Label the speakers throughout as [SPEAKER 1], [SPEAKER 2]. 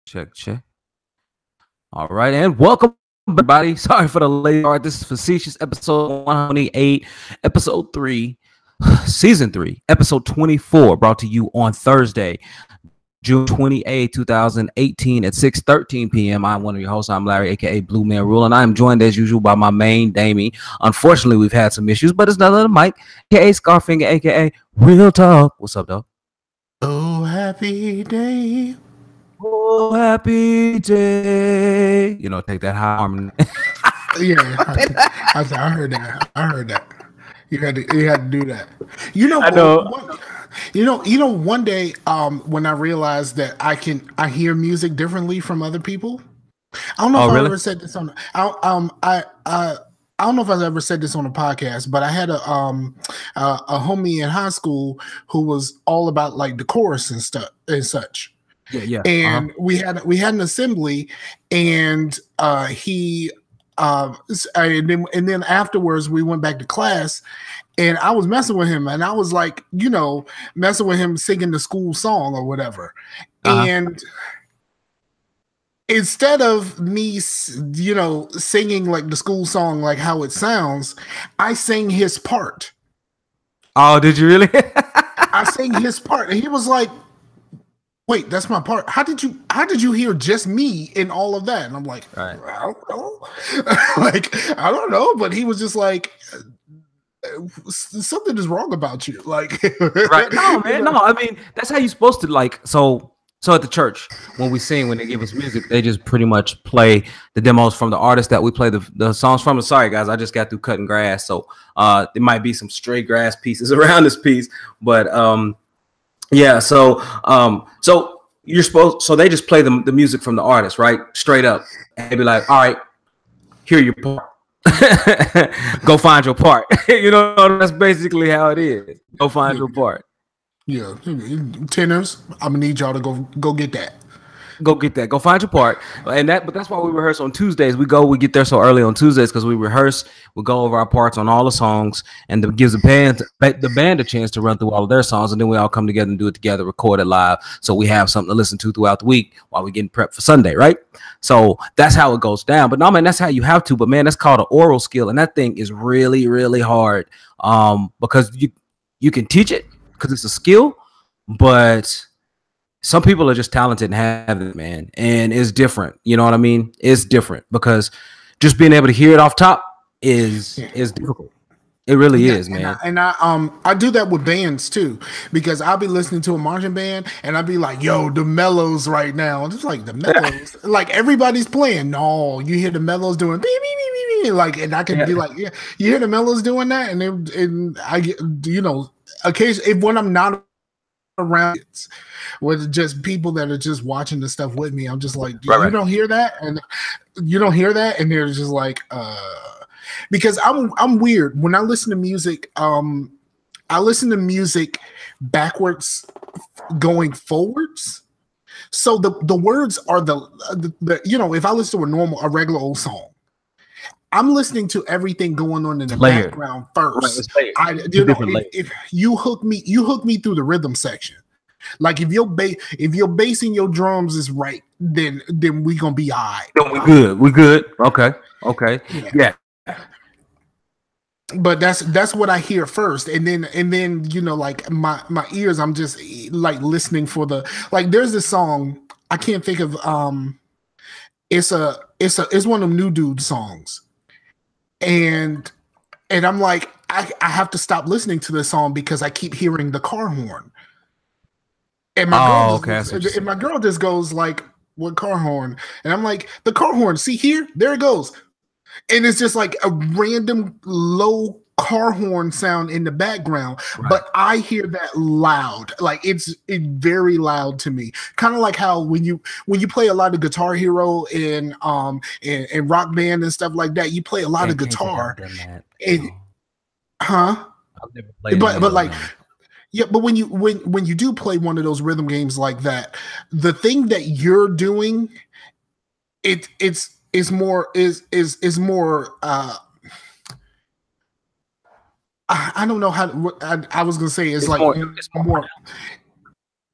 [SPEAKER 1] Check, check. All right, and welcome everybody. Sorry for the late start. This is Facetious episode 128, episode 3, season 3, episode 24, brought to you on Thursday, June 28, 2018 at 6:13 p.m. I'm one of your hosts. I'm Larry, aka Bluemanrule, and I am joined as usual by my main Damie. Unfortunately, we've had some issues, but it's none of the Mike, aka Scarfinger, aka Real Talk. What's up, dog?
[SPEAKER 2] Oh, happy day.
[SPEAKER 1] Oh, happy day. You know, take that high harmony.
[SPEAKER 2] Yeah, I heard that. I heard that. You had to do that. You know,
[SPEAKER 1] I know.
[SPEAKER 2] One day, when I realized that I hear music differently from other people. I don't know if I ever said this on. I don't know if I've ever said this on a podcast, but I had a homie in high school who was all about like the chorus and stuff and such.
[SPEAKER 1] Yeah.
[SPEAKER 2] And we had an assembly, and and then afterwards we went back to class, and I was messing with him, and I was like, messing with him singing the school song or whatever, and instead of me, singing like the school song, like how it sounds, I sang his part.
[SPEAKER 1] Oh, did you really?
[SPEAKER 2] I sang his part, and he was like, "Wait, that's my part. How did you hear just me in all of that?" And I'm like, right. I don't know. I don't know. But he was just like, something is wrong about you. Like,
[SPEAKER 1] right? No, man. No, I mean that's how you're supposed to like. So at the church, when we sing, when they give us music, they just pretty much play the demos from the artists that we play the songs from. Sorry, guys, I just got through cutting grass, so there might be some stray grass pieces around this piece, but yeah. So you're supposed. So they just play the music from the artist, right? Straight up, and they be like, "All right, here your part. Go find your part." That's basically how it is. Go find your part.
[SPEAKER 2] Yeah, tenors. I'm gonna need y'all to go get that.
[SPEAKER 1] Go get that. Go find your part. But that's why we rehearse on Tuesdays. We get there so early on Tuesdays because we rehearse. We go over our parts on all the songs, and it gives the band a chance to run through all of their songs, and then we all come together and do it together, record it live, so we have something to listen to throughout the week while we're getting prepped for Sunday, right? So that's how it goes down. But no, man, that's how you have to. But man, that's called an oral skill, and that thing is really, really hard. Because you can teach it because it's a skill, but some people are just talented and have it, man, and it's different. You know what I mean? It's different because just being able to hear it off top is difficult. It really is, man.
[SPEAKER 2] And I do that with bands too, because I'll be listening to a marching band and I'll be like, "Yo, the mellows right now." And it's like the mellows, like everybody's playing. No, you hear the mellows doing beep, beep, beep, beep, like, and I can be like, "Yeah, you hear the mellows doing that?" And I get, occasionally when I'm not around with just people that are just watching the stuff with me, I'm just like, you don't hear that, and you don't hear that, and they're just like, because I'm weird when I listen to music. I listen to music backwards, going forwards. So the words are the if I listen to a regular old song, I'm listening to everything going on in the background first. If you hook me through the rhythm section. Like if your bass and your drums is right, then we gonna be all right.
[SPEAKER 1] No, we good. Okay. Yeah.
[SPEAKER 2] But that's what I hear first, and then like my ears, I'm just like listening for there's this song I can't think of. It's one of them new dude songs. And I'm like, I have to stop listening to this song because I keep hearing the car horn. And my girl just goes like, "What car horn?" And I'm like, "The car horn. See here? There it goes." And it's just like a random low car horn sound in the background, but I hear that loud. Like it's very loud to me. Kind of like how when you play a lot of Guitar Hero and Rock Band and stuff like that, you play a lot of guitar. But like. Yeah, but when you do play one of those rhythm games like that, the thing that you're doing, it's more. I don't know how. I was gonna say it's like more.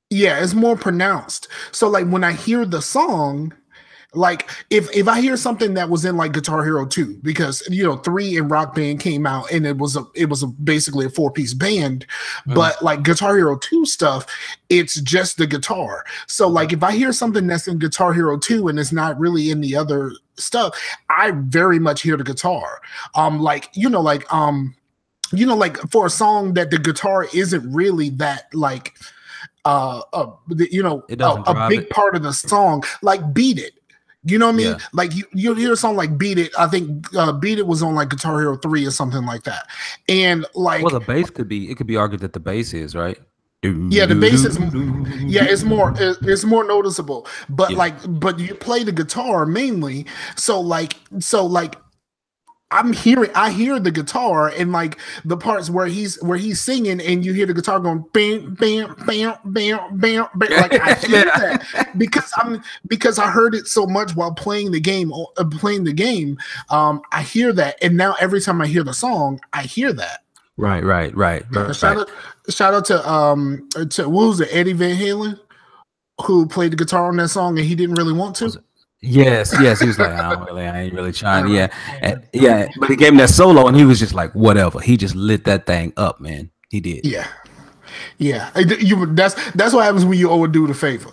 [SPEAKER 2] Yeah, it's more pronounced. So like when I hear the song, like if I hear something that was in like Guitar Hero 2, because 3 and Rock Band came out and it was basically a 4-piece band, but like Guitar Hero 2 stuff, it's just the guitar. So like if I hear something that's in Guitar Hero 2 and it's not really in the other stuff, I very much hear the guitar. Like for a song that the guitar isn't really that like a big part of the song, like Beat It. You know what I mean? Yeah. Like you hear a song like Beat It. I think Beat It was on like Guitar Hero 3 or something like that. And like,
[SPEAKER 1] well, the bass could be argued that the bass is right.
[SPEAKER 2] Yeah, the bass is it's more noticeable. But but you play the guitar mainly. So like I hear the guitar and like the parts where he's singing and you hear the guitar going bam bam bam bam bam, bam. Like I hear that because I heard it so much while playing the game. I hear that, and now every time I hear the song, I hear that.
[SPEAKER 1] Right.
[SPEAKER 2] Shout out to what was it, Eddie Van Halen, who played the guitar on that song and he didn't really want to.
[SPEAKER 1] Yes. He was like, I ain't really trying. Yeah. But he gave him that solo, and he was just like, whatever. He just lit that thing up, man. He did.
[SPEAKER 2] Yeah. That's what happens when you owe a dude a favor.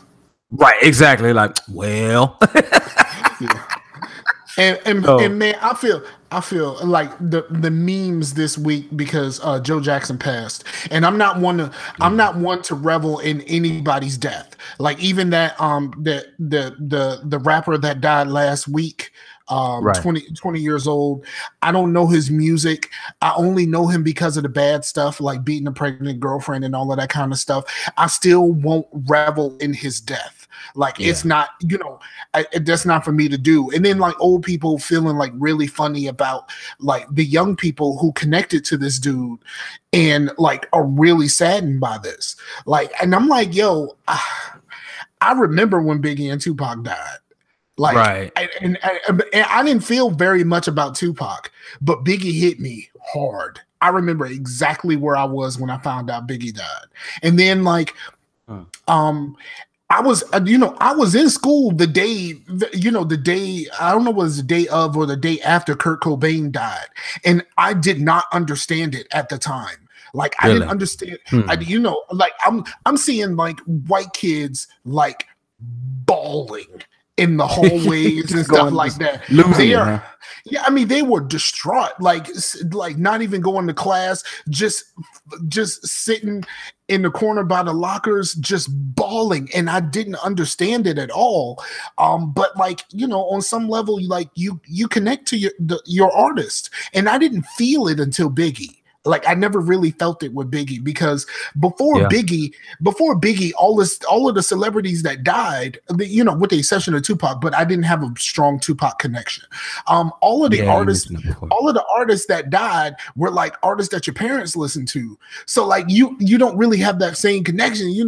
[SPEAKER 1] Right. Exactly. Like, well.
[SPEAKER 2] Yeah. And man, I feel like the memes this week because Joe Jackson passed, and I'm not one to revel in anybody's death. Like even that the rapper that died last week, 20 years old. I don't know his music. I only know him because of the bad stuff, like beating a pregnant girlfriend and all of that kind of stuff. I still won't revel in his death. Like it's not, that's not for me to do. And then like old people feeling like really funny about like the young people who connected to this dude and like are really saddened by this. Like, and I'm like, yo, I remember when Biggie and Tupac died. Like, and I didn't feel very much about Tupac, but Biggie hit me hard. I remember exactly where I was when I found out Biggie died. And then like, I was in school the day, I don't know what it was the day of or the day after Kurt Cobain died. And I did not understand it at the time. Like I didn't understand, like I'm seeing like white kids like bawling in the hallways and stuff like that. I mean, they were distraught, like not even going to class, just sitting in the corner by the lockers, just bawling, and I didn't understand it at all. But like on some level, you connect to your artist, and I didn't feel it until Biggie. Like I never really felt it with Biggie because before Biggie, all of the celebrities that died, with the exception of Tupac, but I didn't have a strong Tupac connection. All of the artists that died were like artists that your parents listened to. So like you don't really have that same connection. You're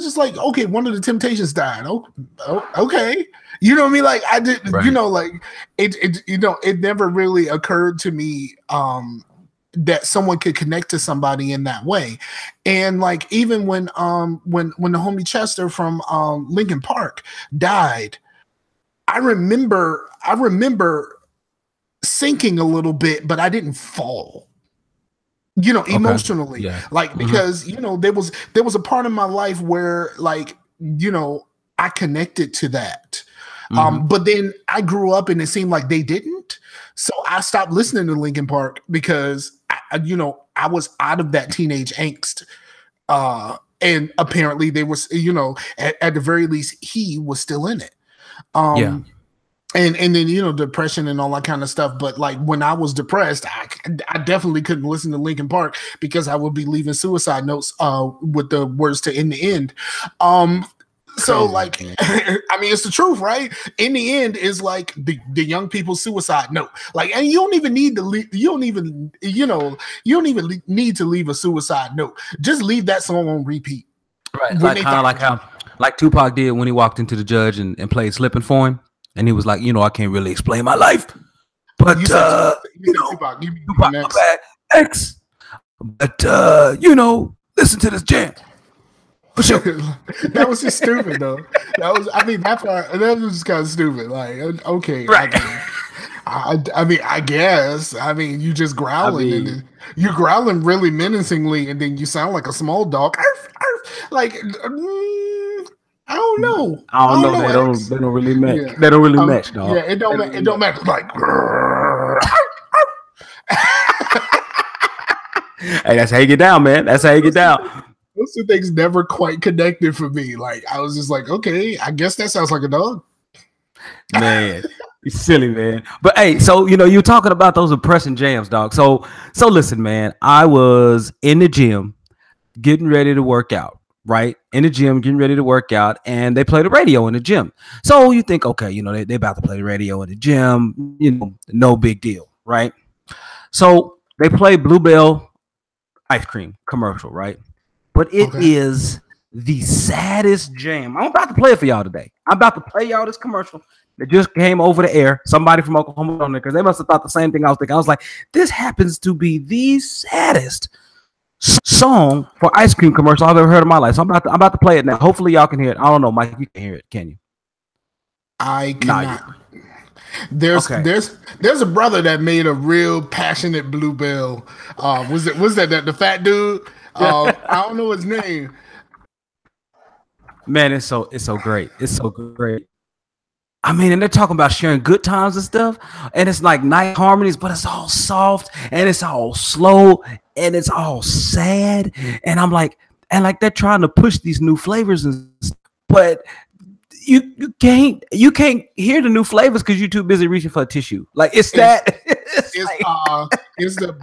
[SPEAKER 2] just like, okay, one of the Temptations died. Oh, okay. You know what I mean? Like I did, like it never really occurred to me that someone could connect to somebody in that way. And like even when the homie Chester from Linkin Park died, I remember sinking a little bit, but I didn't fall. Emotionally, like because there was a part of my life where like I connected to that. But then I grew up and it seemed like they didn't. So I stopped listening to Linkin Park because I was out of that teenage angst. And apparently they was, at the very least, he was still in it. And then depression and all that kind of stuff. But like when I was depressed, I definitely couldn't listen to Linkin Park because I would be leaving suicide notes with the words to "in the end." So like, I mean, it's the truth, right? In the end, is like the young people's suicide note. Like, and you don't even need to leave. You don't even need to leave a suicide note. Just leave that song on repeat.
[SPEAKER 1] Right, like kind of like how Tupac did when he walked into the judge and played "Slipping" for him. And he was like, I can't really explain my life, but Tupac, my bad X. But listen to this jam. For sure.
[SPEAKER 2] That was just stupid though. I mean, that was just kind of stupid. Like, okay,
[SPEAKER 1] Right.
[SPEAKER 2] I mean, I guess. I mean, you just growling and then you're growling really menacingly, and then you sound like a small dog. Arf, arf. Like, I don't know.
[SPEAKER 1] I don't know. They don't really match. Yeah. They don't really match, dog.
[SPEAKER 2] Yeah, it don't match. Like,
[SPEAKER 1] hey, that's how you get down, man. That's how you get down.
[SPEAKER 2] Those two things never quite connected for me. Like, I was just like, okay, I guess that sounds like a dog.
[SPEAKER 1] Man, it's silly, man. But hey, so you're talking about those depressing jams, dog. So listen, man. I was in the gym getting ready to work out, right? In the gym, getting ready to work out, and they play the radio in the gym. So you think, okay, they about to play the radio in the gym, no big deal, right? So they play Bluebell ice cream commercial, right? But it is the saddest jam. I'm about to play it for y'all today. I'm about to play y'all this commercial that just came over the air. Somebody from Oklahoma on there, because they must have thought the same thing I was thinking. I was like, this happens to be the saddest song for ice cream commercial I've ever heard in my life. So I'm about to play it now. Hopefully y'all can hear it. I don't know, Mike, you can hear it, can you?
[SPEAKER 2] I cannot. There's a brother that made a real passionate Bluebell. Was that the fat dude? I don't know his name.
[SPEAKER 1] Man, it's so great. It's so great. I mean, and they're talking about sharing good times and stuff, and it's like nice harmonies, but it's all soft and it's all slow and it's all sad. And I'm like, they're trying to push these new flavors, but you can't hear the new flavors because you're too busy reaching for a tissue. Like it's
[SPEAKER 2] the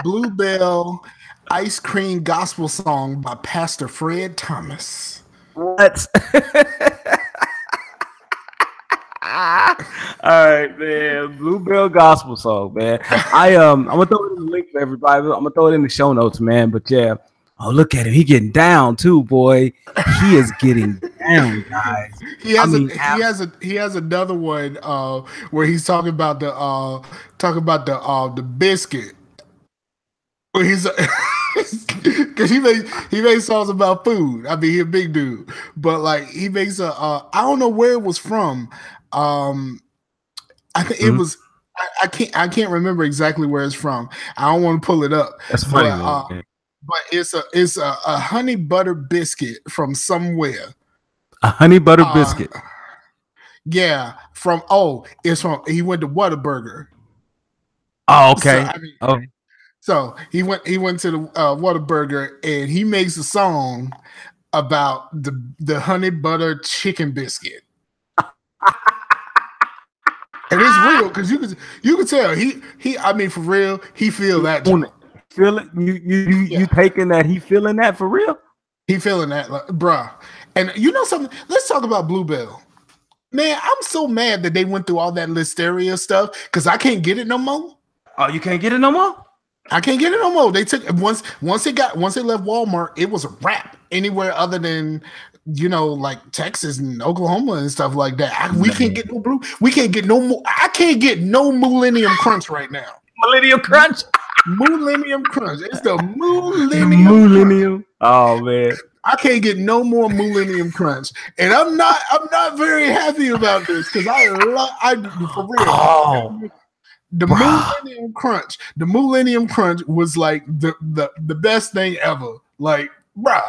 [SPEAKER 2] Bluebell ice cream gospel song by Pastor Fred Thomas.
[SPEAKER 1] What? All right, man. Bluebell gospel song, man. I'm gonna throw it in the link for everybody. I'm gonna throw it in the show notes, man. But yeah, oh, look at him. He getting down too, boy. He is getting down, guys.
[SPEAKER 2] He has another one where he's talking about the biscuit. Where he's because he makes songs about food. I mean, he's a big dude, but like he makes I don't know where it was from. I think it was. I can't remember exactly where it's from. I don't want to pull it up.
[SPEAKER 1] That's funny,
[SPEAKER 2] but it's a honey butter biscuit from somewhere.
[SPEAKER 1] A honey butter biscuit.
[SPEAKER 2] Yeah, it's from. He went to Whataburger.
[SPEAKER 1] Oh, okay.
[SPEAKER 2] So he went to the Whataburger and he makes a song about the honey butter chicken biscuit. And it's real because you can tell he I mean for real he feel that joint.
[SPEAKER 1] Feel it? You taking that? He feeling that for real?
[SPEAKER 2] He feeling that, like, bruh. And you know something? Let's talk about Bluebell. Man, I'm so mad that they went through all that Listeria stuff because I can't get it no more.
[SPEAKER 1] Oh, you can't get it no more?
[SPEAKER 2] I can't get it no more. They took once it left Walmart, it was a wrap anywhere other than like Texas and Oklahoma and stuff like that. We can't get no blue. We can't get no more. I can't get no Millennium Crunch right now.
[SPEAKER 1] Millennium Crunch.
[SPEAKER 2] Millennium Crunch. It's the Millennium.
[SPEAKER 1] Oh man.
[SPEAKER 2] I can't get no more Millennium Crunch, and I'm not very happy about this because I for real.
[SPEAKER 1] Oh.
[SPEAKER 2] The Millennium Crunch was like the best thing ever. Like, bruh.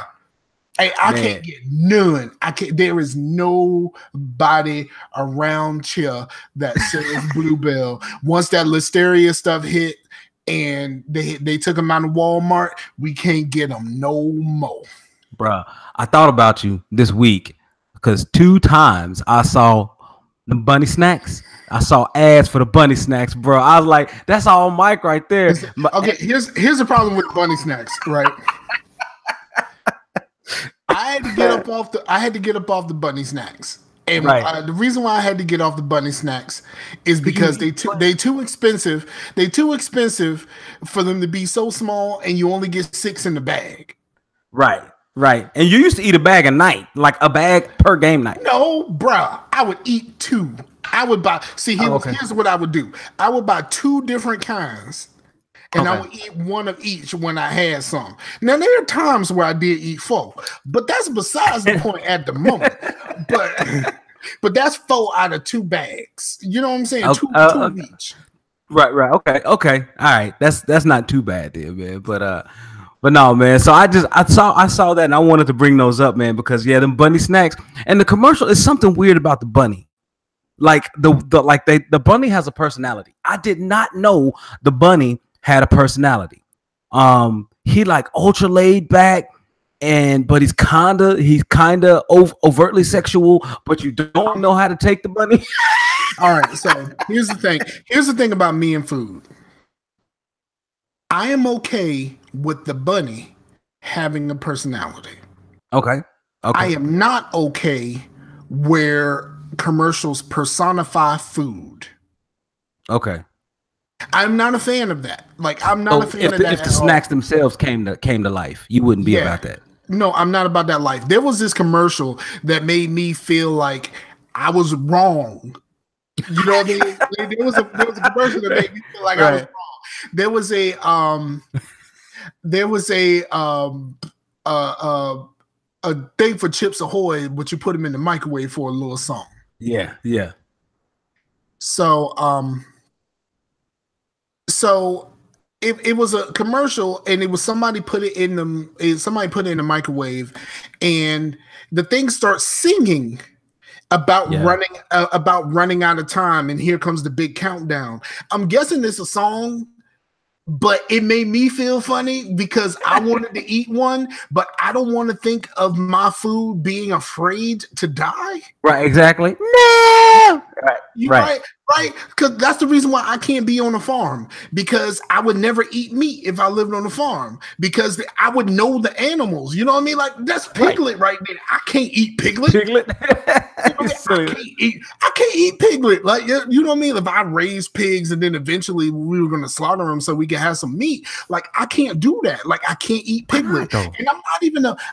[SPEAKER 2] Hey, I can't get none. There is nobody around here that says Bluebell. Once that Listeria stuff hit and they took them out of Walmart, we can't get them no more.
[SPEAKER 1] Bruh, I thought about you this week because 2 times I saw the bunny snacks. I saw ads for the bunny snacks, bro. I was like, that's all Mike right there.
[SPEAKER 2] Okay, here's the problem with bunny snacks, right? I had to get up off the bunny snacks. And the reason why I had to get off the bunny snacks is because they too expensive. They too expensive for them to be so small, and you only get 6 in the bag.
[SPEAKER 1] Right. And you used to eat a bag a night, like a bag per game night.
[SPEAKER 2] No, bruh. I would eat 2. I would buy. See, here's what I would do. I would buy 2 different kinds, and I would eat one of each when I had some. Now there are times where I did eat 4, but that's besides the point at the moment. But that's 4 out of 2 bags. You know what I'm saying? Two of each.
[SPEAKER 1] Right. Okay. All right. That's not too bad there, man. But no, man. So I saw that and I wanted to bring those up, man, because them bunny snacks and the commercial is something weird about the bunny. Like the bunny has a personality. I did not know the bunny had a personality. He like ultra laid back, but he's kinda overtly sexual, but you don't know how to take the bunny.
[SPEAKER 2] All right, so here's the thing. Here's the thing about me and food. I am okay with the bunny having a personality.
[SPEAKER 1] Okay.
[SPEAKER 2] I am not okay where commercials personify food.
[SPEAKER 1] Okay.
[SPEAKER 2] I'm not a fan of that. Like, I'm not a fan of that.
[SPEAKER 1] If the snacks themselves came to life, you wouldn't be about that.
[SPEAKER 2] No, I'm not about that life. There was this commercial that made me feel like I was wrong. You know what I mean? There was a commercial that made me feel like I was wrong. There was a thing for Chips Ahoy, but you put them in the microwave for a little song.
[SPEAKER 1] Yeah.
[SPEAKER 2] So it was a commercial, and it was somebody put it in the microwave, and the thing starts singing about running out of time, and here comes the big countdown. I'm guessing it's a song, but it made me feel funny because I wanted to eat one, but I don't want to think of my food being afraid to die.
[SPEAKER 1] Right, exactly. No.
[SPEAKER 2] Right. Because that's the reason why I can't be on a farm, because I would never eat meat if I lived on a farm, because I would know the animals. You know what I mean? Like, that's Piglet right there. I can't eat Piglet. I can't eat Piglet. Like, you know what I mean? If I raised pigs and then eventually we were going to slaughter them so we could have some meat, like, I can't do that. Like, I can't eat Piglet. And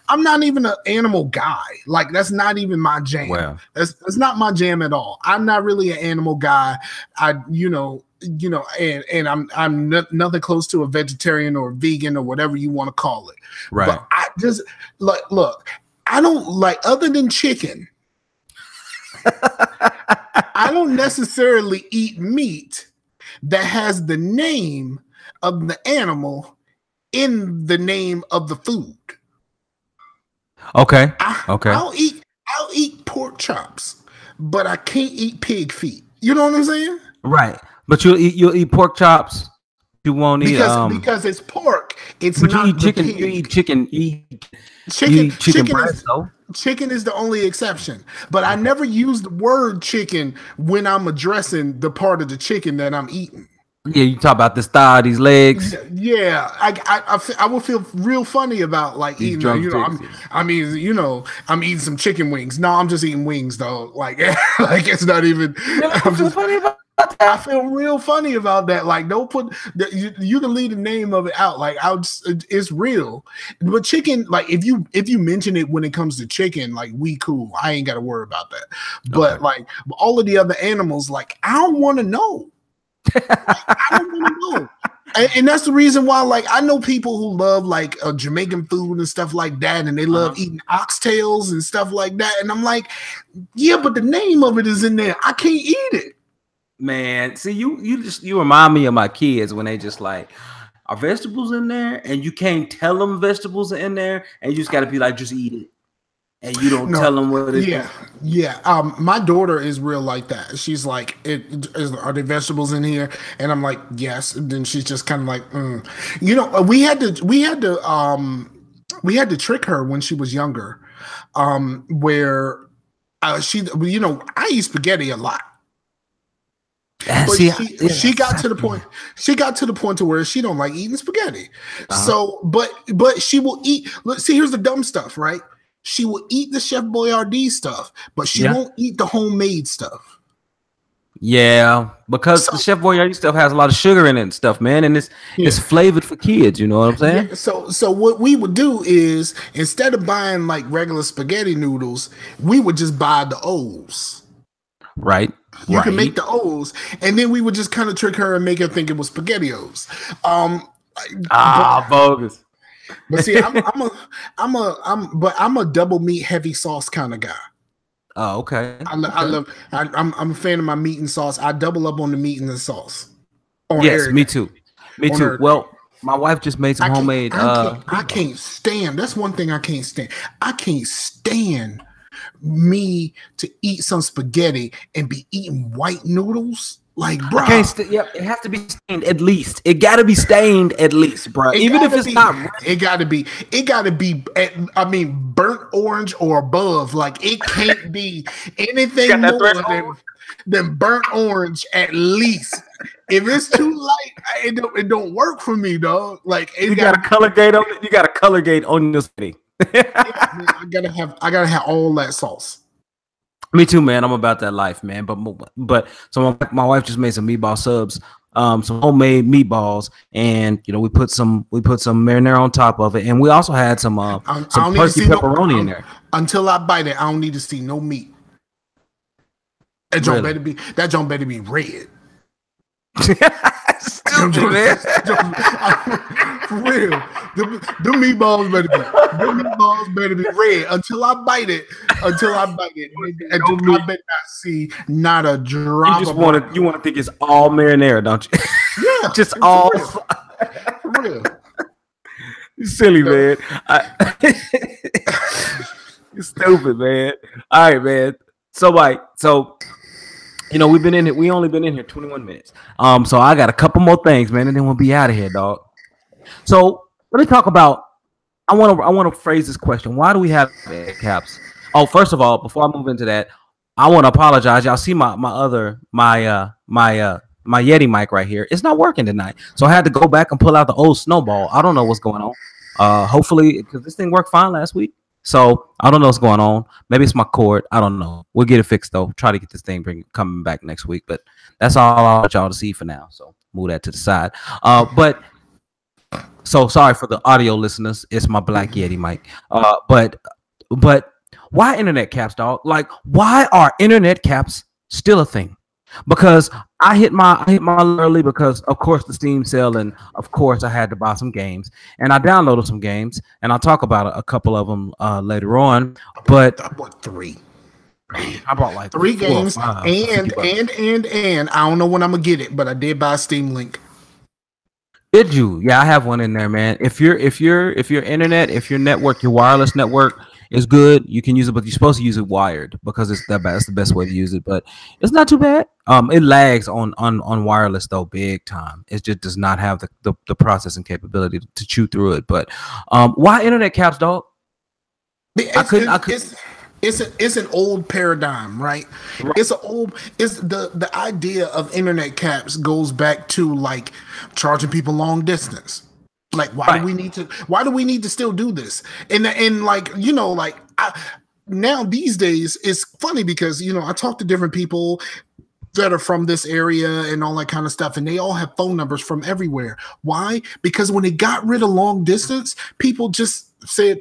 [SPEAKER 2] I'm not even an animal guy. Like, that's not even my jam. Wow. That's not my jam at all. I'm not really an animal guy. And I'm nothing close to a vegetarian or a vegan or whatever you want to call it. Right. But I just look, I don't like, other than chicken, I don't necessarily eat meat that has the name of the animal in the name of the food.
[SPEAKER 1] Okay.
[SPEAKER 2] I'll eat pork chops, but I can't eat pig feet. You know what I'm saying?
[SPEAKER 1] Right. But you'll eat pork chops. You won't eat
[SPEAKER 2] because it's pork. It's
[SPEAKER 1] but
[SPEAKER 2] not
[SPEAKER 1] you eat chicken.
[SPEAKER 2] Pig.
[SPEAKER 1] You eat chicken.
[SPEAKER 2] Chicken
[SPEAKER 1] breast, though.
[SPEAKER 2] Chicken is the only exception. But I never use the word chicken when I'm addressing the part of the chicken that I'm eating.
[SPEAKER 1] Yeah, you talk about this thigh, these legs.
[SPEAKER 2] Yeah, I would feel real funny about like these eating. I'm eating some chicken wings. No, I'm just eating wings though. Like, like it's not even. Funny about that. I feel real funny about that. Like, don't put you can leave the name of it out. Like, it's real. But chicken, like if you mention it when it comes to chicken, like we cool. I ain't got to worry about that. But like all of the other animals, like I don't want to know. I don't want to know. And that's the reason why, like, I know people who love like Jamaican food and stuff like that, and they love eating oxtails and stuff like that. And I'm like, yeah, but the name of it is in there. I can't eat it.
[SPEAKER 1] Man, see, you remind me of my kids when they just like, are vegetables in there? And you can't tell them vegetables are in there, and you just got to be like, just eat it. And you don't tell them what it is.
[SPEAKER 2] Yeah. My daughter is real like that. She's like, are there vegetables in here? And I'm like, yes. And then she's just kind of like, You know, we had to trick her when she was younger, where she, you know, I eat spaghetti a lot. But she got to the point. She got to the point to where she don't like eating spaghetti. So, but she will eat. Let's see. Here's the dumb stuff, right? She will eat the Chef Boyardee stuff, but she won't eat the homemade stuff.
[SPEAKER 1] Yeah, because the Chef Boyardee stuff has a lot of sugar in it and stuff, man, and it's flavored for kids. You know what I'm saying?
[SPEAKER 2] Yeah, so what we would do is, instead of buying like regular spaghetti noodles, we would just buy the O's.
[SPEAKER 1] Right.
[SPEAKER 2] You can make the O's, and then we would just kind of trick her and make her think it was SpaghettiOs.
[SPEAKER 1] Bogus.
[SPEAKER 2] But see, I'm a double meat heavy sauce kind of guy.
[SPEAKER 1] Oh, okay.
[SPEAKER 2] I'm a fan of my meat and sauce. I double up on the meat and the sauce.
[SPEAKER 1] Yes, me too. Me too. Well, my wife just made some homemade.
[SPEAKER 2] I can't stand. That's one thing I can't stand. I can't stand me to eat some spaghetti and be eating white noodles. Like, bro,
[SPEAKER 1] it has to be stained at least. It got to be stained at least, bro. Even if it's not,
[SPEAKER 2] it got to be. Burnt orange or above. Like, it can't be anything more than burnt orange at least. If it's too light, it don't work for me, dog. Like,
[SPEAKER 1] you got a color gate on it. You got a color gate on your spaghetti.
[SPEAKER 2] I gotta have all that sauce.
[SPEAKER 1] Me too, man. I'm about that life, man. But so my wife just made some meatball subs, some homemade meatballs, and we put some marinara on top of it, and we also had some turkey pepperoni in there.
[SPEAKER 2] Until I bite it, I don't need to see no meat. That joint better be red.
[SPEAKER 1] Stupid, man.
[SPEAKER 2] For real, the meatballs better be red until I bite it. I better not see not a drop.
[SPEAKER 1] You want to think it's all marinara, don't you?
[SPEAKER 2] Yeah,
[SPEAKER 1] just all.
[SPEAKER 2] For real.
[SPEAKER 1] You silly, man. You're stupid, man. All right, man. So we've been in it. We only been in here 21 minutes. So I got a couple more things, man, and then we'll be out of here, dog. So let me talk about. I want to phrase this question. Why do we have caps? Oh, first of all, before I move into that, I want to apologize. Y'all see my Yeti mic right here. It's not working tonight, so I had to go back and pull out the old Snowball. I don't know what's going on. Hopefully, because this thing worked fine last week. So I don't know what's going on. Maybe it's my cord. I don't know. We'll get it fixed though. Try to get this thing coming back next week. But that's all I want y'all to see for now. So move that to the side. So sorry for the audio listeners. It's my Black Yeti mic. But why internet caps, dog? Like, why are internet caps still a thing? Because I hit my early because of course the Steam sale, and of course I had to buy some games, and I downloaded some games, and I'll talk about a couple of them later on. But
[SPEAKER 2] I bought 3.
[SPEAKER 1] I bought like
[SPEAKER 2] 3 games, and I don't know when I'm gonna get it, but I did buy a Steam Link.
[SPEAKER 1] Did you? Yeah, I have one in there, man. If your internet, if your network, your wireless network is good, you can use it, but you're supposed to use it wired because it's that's the best way to use it. But it's not too bad. It lags on wireless though, big time. It just does not have the processing capability to chew through it. But why internet caps, dog?
[SPEAKER 2] It's an old paradigm, right? It's the idea of internet caps goes back to like charging people long distance. Like, why do we need to still do this? And like, now these days it's funny because I talk to different people that are from this area and all that kind of stuff, and they all have phone numbers from everywhere. Why? Because when they got rid of long distance, people just said,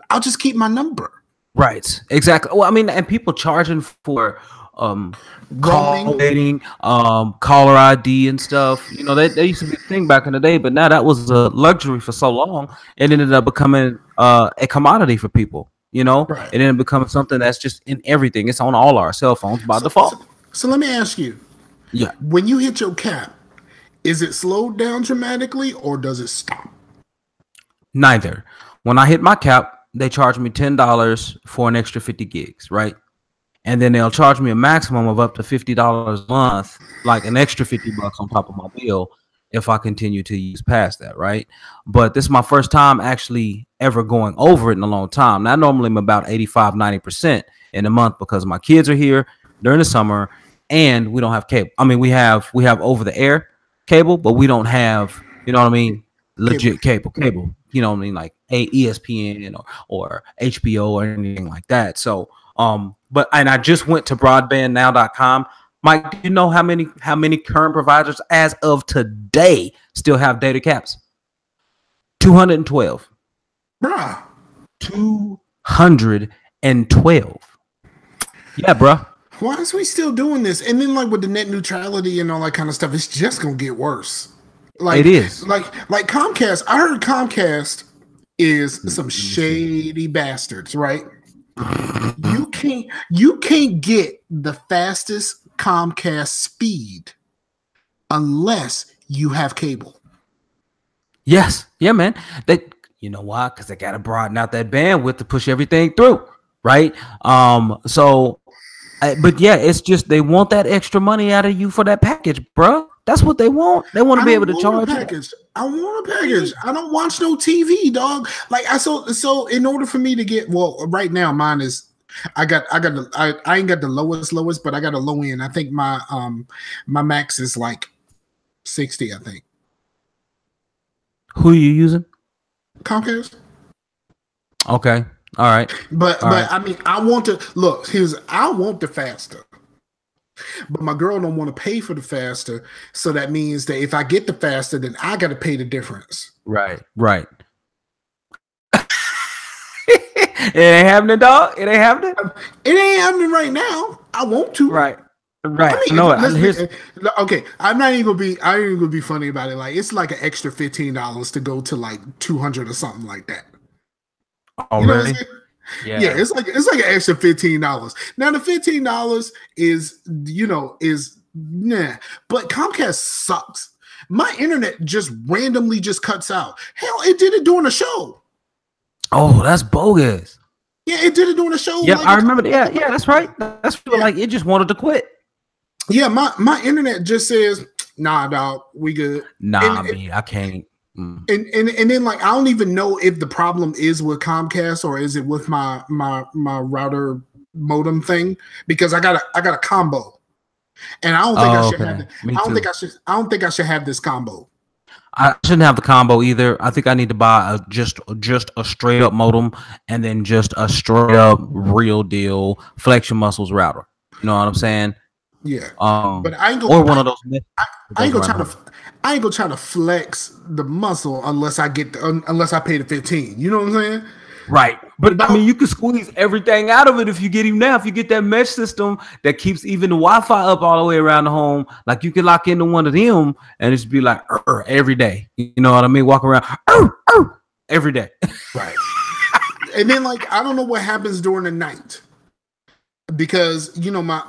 [SPEAKER 2] I'll just keep my number.
[SPEAKER 1] Right. Exactly. Well, I mean, and people charging for call waiting, caller ID and stuff. That used to be a thing back in the day, but now that was a luxury for so long. It ended up becoming a commodity for people. It ended up becoming something that's just in everything. It's on all our cell phones by default.
[SPEAKER 2] So let me ask you.
[SPEAKER 1] Yeah.
[SPEAKER 2] When you hit your cap, is it slowed down dramatically or does it stop?
[SPEAKER 1] Neither. When I hit my cap, they charge me $10 for an extra 50 gigs, right? And then they'll charge me a maximum of up to $50 a month, like an extra $50 on top of my bill if I continue to use past that, right? But this is my first time actually ever going over it in a long time. Now, normally I'm about 85-90% in a month because my kids are here during the summer and we don't have cable. I mean, we have over the air cable, but we don't have, legit cable. Like ESPN or HBO or anything like that. So, and I just went to broadbandnow.com. Mike, do you know how many current providers as of today still have data caps? 212.
[SPEAKER 2] Bruh.
[SPEAKER 1] 212. Yeah, bruh.
[SPEAKER 2] Why is we still doing this? And then like with the net neutrality and all that kind of stuff, it's just gonna get worse. Like
[SPEAKER 1] it is.
[SPEAKER 2] like Comcast. I heard Comcast is some shady bastards, right? You can't get the fastest Comcast speed unless you have cable.
[SPEAKER 1] Yes, yeah, man. You know why? Because they gotta broaden out that bandwidth to push everything through, right? But yeah, it's just they want that extra money out of you for that package, bro. That's what they want. They want to be able to charge
[SPEAKER 2] a package. I want a package. I don't watch no TV, dog. Like so in order for me to get right now mine is I ain't got the lowest, but I got a low end. I think my max is like 60, I think.
[SPEAKER 1] Who are you using?
[SPEAKER 2] Comcast.
[SPEAKER 1] Okay. All right.
[SPEAKER 2] But I mean, I want the faster. But my girl don't want to pay for the faster, so that means that if I get the faster, then I got to pay the difference.
[SPEAKER 1] Right. It ain't happening, dog. It ain't happening.
[SPEAKER 2] It ain't happening right now. I want to.
[SPEAKER 1] Right.
[SPEAKER 2] I mean, no. Okay, I'm not even gonna be funny about it. Like, it's like an extra $15 to go to like 200 or something like that.
[SPEAKER 1] Oh,
[SPEAKER 2] you know
[SPEAKER 1] really?
[SPEAKER 2] What I'm saying? Yeah, it's like an extra $15. Now the $15 is but Comcast sucks. My internet just randomly just cuts out. Hell, it did it during the show.
[SPEAKER 1] Oh, that's bogus.
[SPEAKER 2] Yeah, it did it during the show.
[SPEAKER 1] Yeah, I remember. Yeah, that's right. That's like it just wanted to quit.
[SPEAKER 2] Yeah, my internet just says, "Nah, dog, we good."
[SPEAKER 1] Nah, I can't.
[SPEAKER 2] And then like I don't even know if the problem is with Comcast or is it with my router modem thing, because I got a combo, and I don't think I should have it. I don't think I should have this combo.
[SPEAKER 1] I shouldn't have the combo either. I think I need to buy just a straight up modem and then just a straight up real deal flex your muscles router. You know what I'm saying?
[SPEAKER 2] Yeah.
[SPEAKER 1] But I ain't gonna, or one of those.
[SPEAKER 2] I ain't gonna try to flex the muscle unless I pay the 15. You know what I'm saying?
[SPEAKER 1] Right. But I mean, you can squeeze everything out of it if you get him now. If you get that mesh system that keeps even the Wi-Fi up all the way around the home, like you can lock into one of them and it's be like every day. You know what I mean? Walk around every day.
[SPEAKER 2] Right. And then like I don't know what happens during the night. Because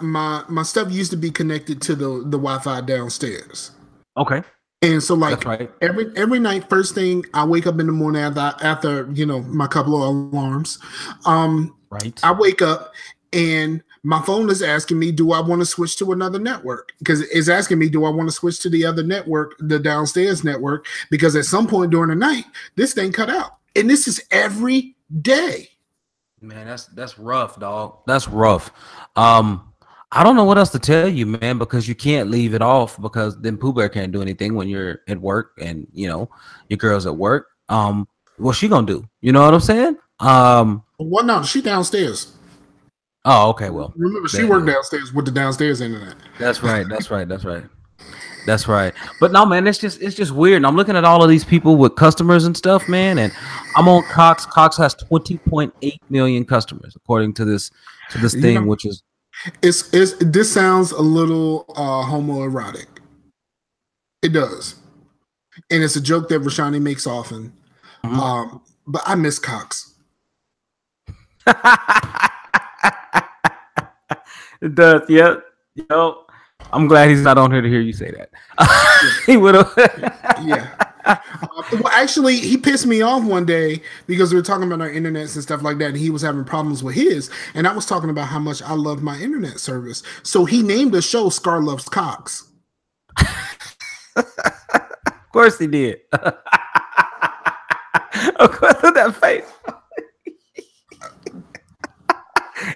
[SPEAKER 2] my stuff used to be connected to the Wi-Fi downstairs.
[SPEAKER 1] Okay.
[SPEAKER 2] And so like
[SPEAKER 1] that's right.
[SPEAKER 2] every night, first thing I wake up in the morning after my couple of alarms.
[SPEAKER 1] Right.
[SPEAKER 2] I wake up and my phone is asking me, do I want to switch to another network? Because it's asking me, do I want to switch to the other network, the downstairs network? Because at some point during the night, this thing cut out. And this is every day.
[SPEAKER 1] Man, that's rough, dog. That's rough. I don't know what else to tell you, man, because you can't leave it off because then Pooh Bear can't do anything when you're at work and your girl's at work. What's she gonna do? You know what I'm saying?
[SPEAKER 2] Well, no, she downstairs.
[SPEAKER 1] Oh, okay. Well,
[SPEAKER 2] remember she worked downstairs with the downstairs internet.
[SPEAKER 1] That's right. But no, man, it's just weird. And I'm looking at all of these people with customers and stuff, man. And I'm on Cox. Cox has 20.8 million customers, according to this thing, which is
[SPEAKER 2] this sounds a little homoerotic. It does, and it's a joke that Rashani makes often. Mm-hmm. But I miss Cox.
[SPEAKER 1] It does, yeah. I'm glad he's not on here to hear you say that. He would have.
[SPEAKER 2] Yeah. Well, actually, he pissed me off one day because we were talking about our internets and stuff like that, and he was having problems with his, and I was talking about how much I love my internet service. So he named the show Scar Loves Cox.
[SPEAKER 1] Of course he did. Of course, with that face.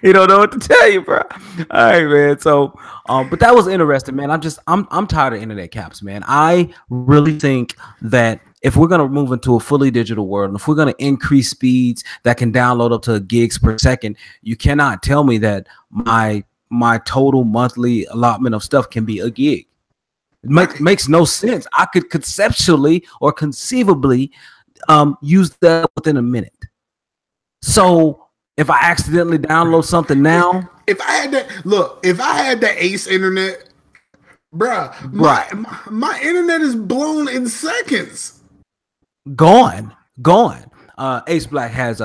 [SPEAKER 1] You don't know what to tell you, bro. All right, man. So, but that was interesting, man. I'm tired of internet caps, man. I really think that if we're gonna move into a fully digital world, and if we're gonna increase speeds that can download up to gigs per second, you cannot tell me that my total monthly allotment of stuff can be a gig. It makes no sense. I could conceptually or conceivably use that within a minute. So if I accidentally download something now,
[SPEAKER 2] if I had that Ace internet, Bruh,
[SPEAKER 1] Right.
[SPEAKER 2] my internet is blown in seconds.
[SPEAKER 1] Gone. Ace Black has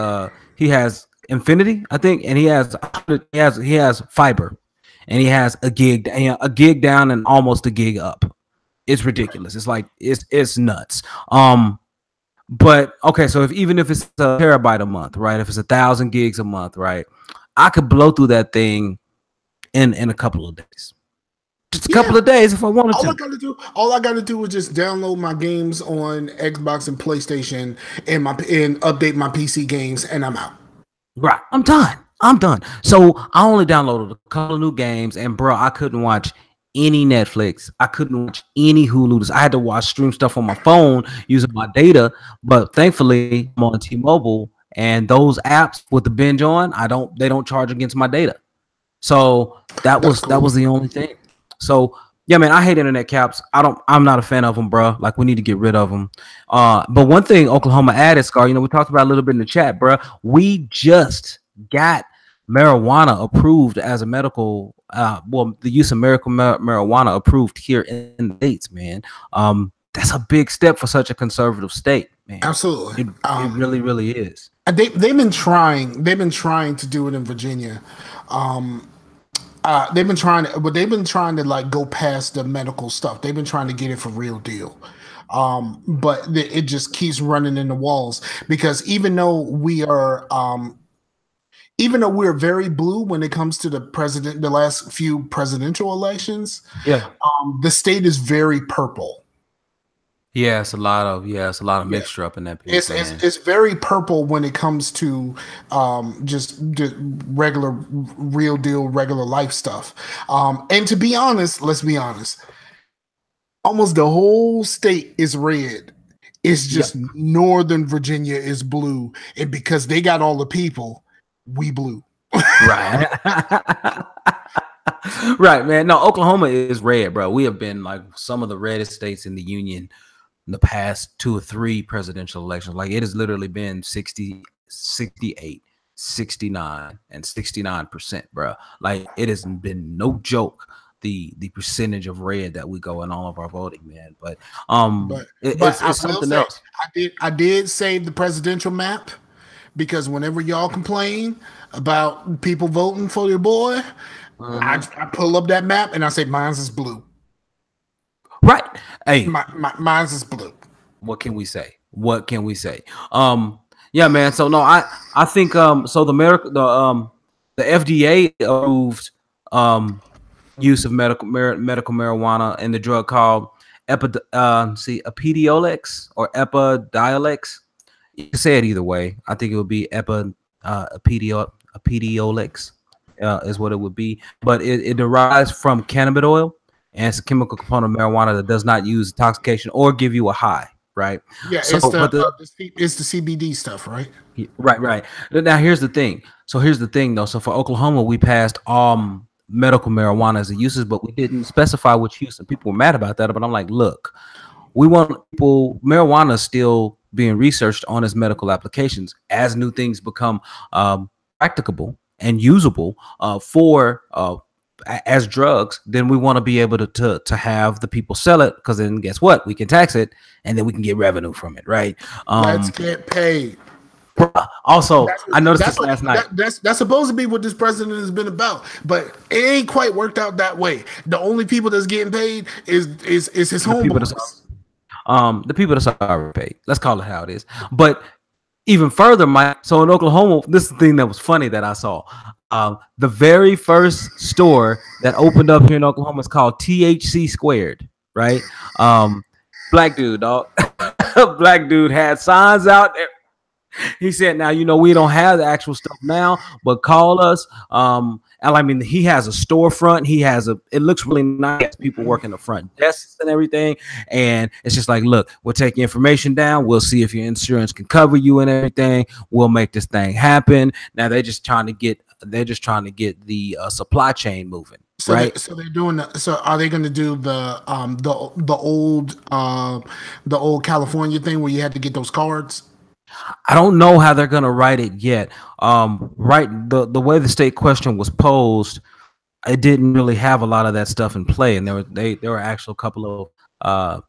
[SPEAKER 1] he has Infinity, I think, and he has fiber, and he has a gig down and almost a gig up. It's ridiculous. It's like it's nuts. But okay, so even if it's a terabyte a month, right? If it's 1,000 gigs a month, right? I could blow through that thing in a couple of days. Just a couple of days if I wanted to.
[SPEAKER 2] All I gotta do is just download my games on Xbox and PlayStation and update my PC games, and I'm out.
[SPEAKER 1] Right, I'm done. So I only downloaded a couple of new games, and bro, I couldn't watch any Netflix. I couldn't watch any Hulu. I had to stream stuff on my phone using my data. But thankfully, I'm on T-Mobile, and those apps with the binge on, they don't charge against my data. So that was the only thing. So yeah, man, I hate internet caps. I'm not a fan of them, bro. Like, we need to get rid of them. But one thing Oklahoma added, Scar, we talked about a little bit in the chat, bro. We just got marijuana approved as a medical, the use of marijuana approved here in the States, man. That's a big step for such a conservative state, man.
[SPEAKER 2] Absolutely.
[SPEAKER 1] It really, really is.
[SPEAKER 2] They've been trying to do it in Virginia. They've been trying to like go past the medical stuff. They've been trying to get it for real deal. But it just keeps running in the walls, because even though we're very blue when it comes to the last few presidential elections, the state is very purple.
[SPEAKER 1] Yeah, it's a lot of mixture up in that piece.
[SPEAKER 2] It's very purple when it comes to just regular, real deal, regular life stuff. And to be honest, let's be honest, almost the whole state is red. It's just Northern Virginia is blue, and because they got all the people, we blue.
[SPEAKER 1] Right. Right, man. No, Oklahoma is red, bro. We have been like some of the reddest states in the union in the past 2 or 3 presidential elections. Like, it has literally been 60, 68, 69, and 69%, bro. Like, it has been no joke, the percentage of red that we go in all of our voting, man. But it's something else.
[SPEAKER 2] I did save the presidential map, because whenever y'all complain about people voting for your boy, I pull up that map and I say mine's is blue.
[SPEAKER 1] Right. Hey,
[SPEAKER 2] mine's is blue.
[SPEAKER 1] What can we say? Yeah, man. So no, I think so the FDA approved use of medical marijuana in the drug called Epidiolex or Epidiolex. You can say it either way. I think it would be Epidiolex is what it would be. But it derives from cannabis oil, and it's a chemical component of marijuana that does not use intoxication or give you a high, right?
[SPEAKER 2] Yeah, so, it's the CBD stuff, right?
[SPEAKER 1] Right. Now, here's the thing. Though. So for Oklahoma, we passed medical marijuana as a uses, but we didn't specify which use. And people were mad about that. But I'm like, look, we want people. Marijuana is still being researched on as medical applications. As new things become practicable and usable for as drugs, then we want to be able to have the people sell it, because then guess what? We can tax it, and then we can get revenue from it, right?
[SPEAKER 2] Let's get paid.
[SPEAKER 1] Also, I noticed this last night.
[SPEAKER 2] That's supposed to be what this president has been about, but it ain't quite worked out that way. The only people that's getting paid is his homeboys.
[SPEAKER 1] The people that's already paid. Let's call it how it is. But even further, so in Oklahoma, this is the thing that was funny that I saw. The very first store that opened up here in Oklahoma is called THC Squared, right? Black dude, dog. Black dude had signs out there. He said, now, we don't have the actual stuff now, but call us. And I mean, he has a storefront. It looks really nice. People working the front desks and everything. And it's just like, look, we'll take your information down. We'll see if your insurance can cover you and everything. We'll make this thing happen. Now they're just trying to get the supply chain moving.
[SPEAKER 2] So
[SPEAKER 1] right.
[SPEAKER 2] So they're doing. So are they going to do the old California thing where you had to get those cards?
[SPEAKER 1] I don't know how they're gonna write it yet. Right, the way the state question was posed, it didn't really have a lot of that stuff in play, and there were actually a couple of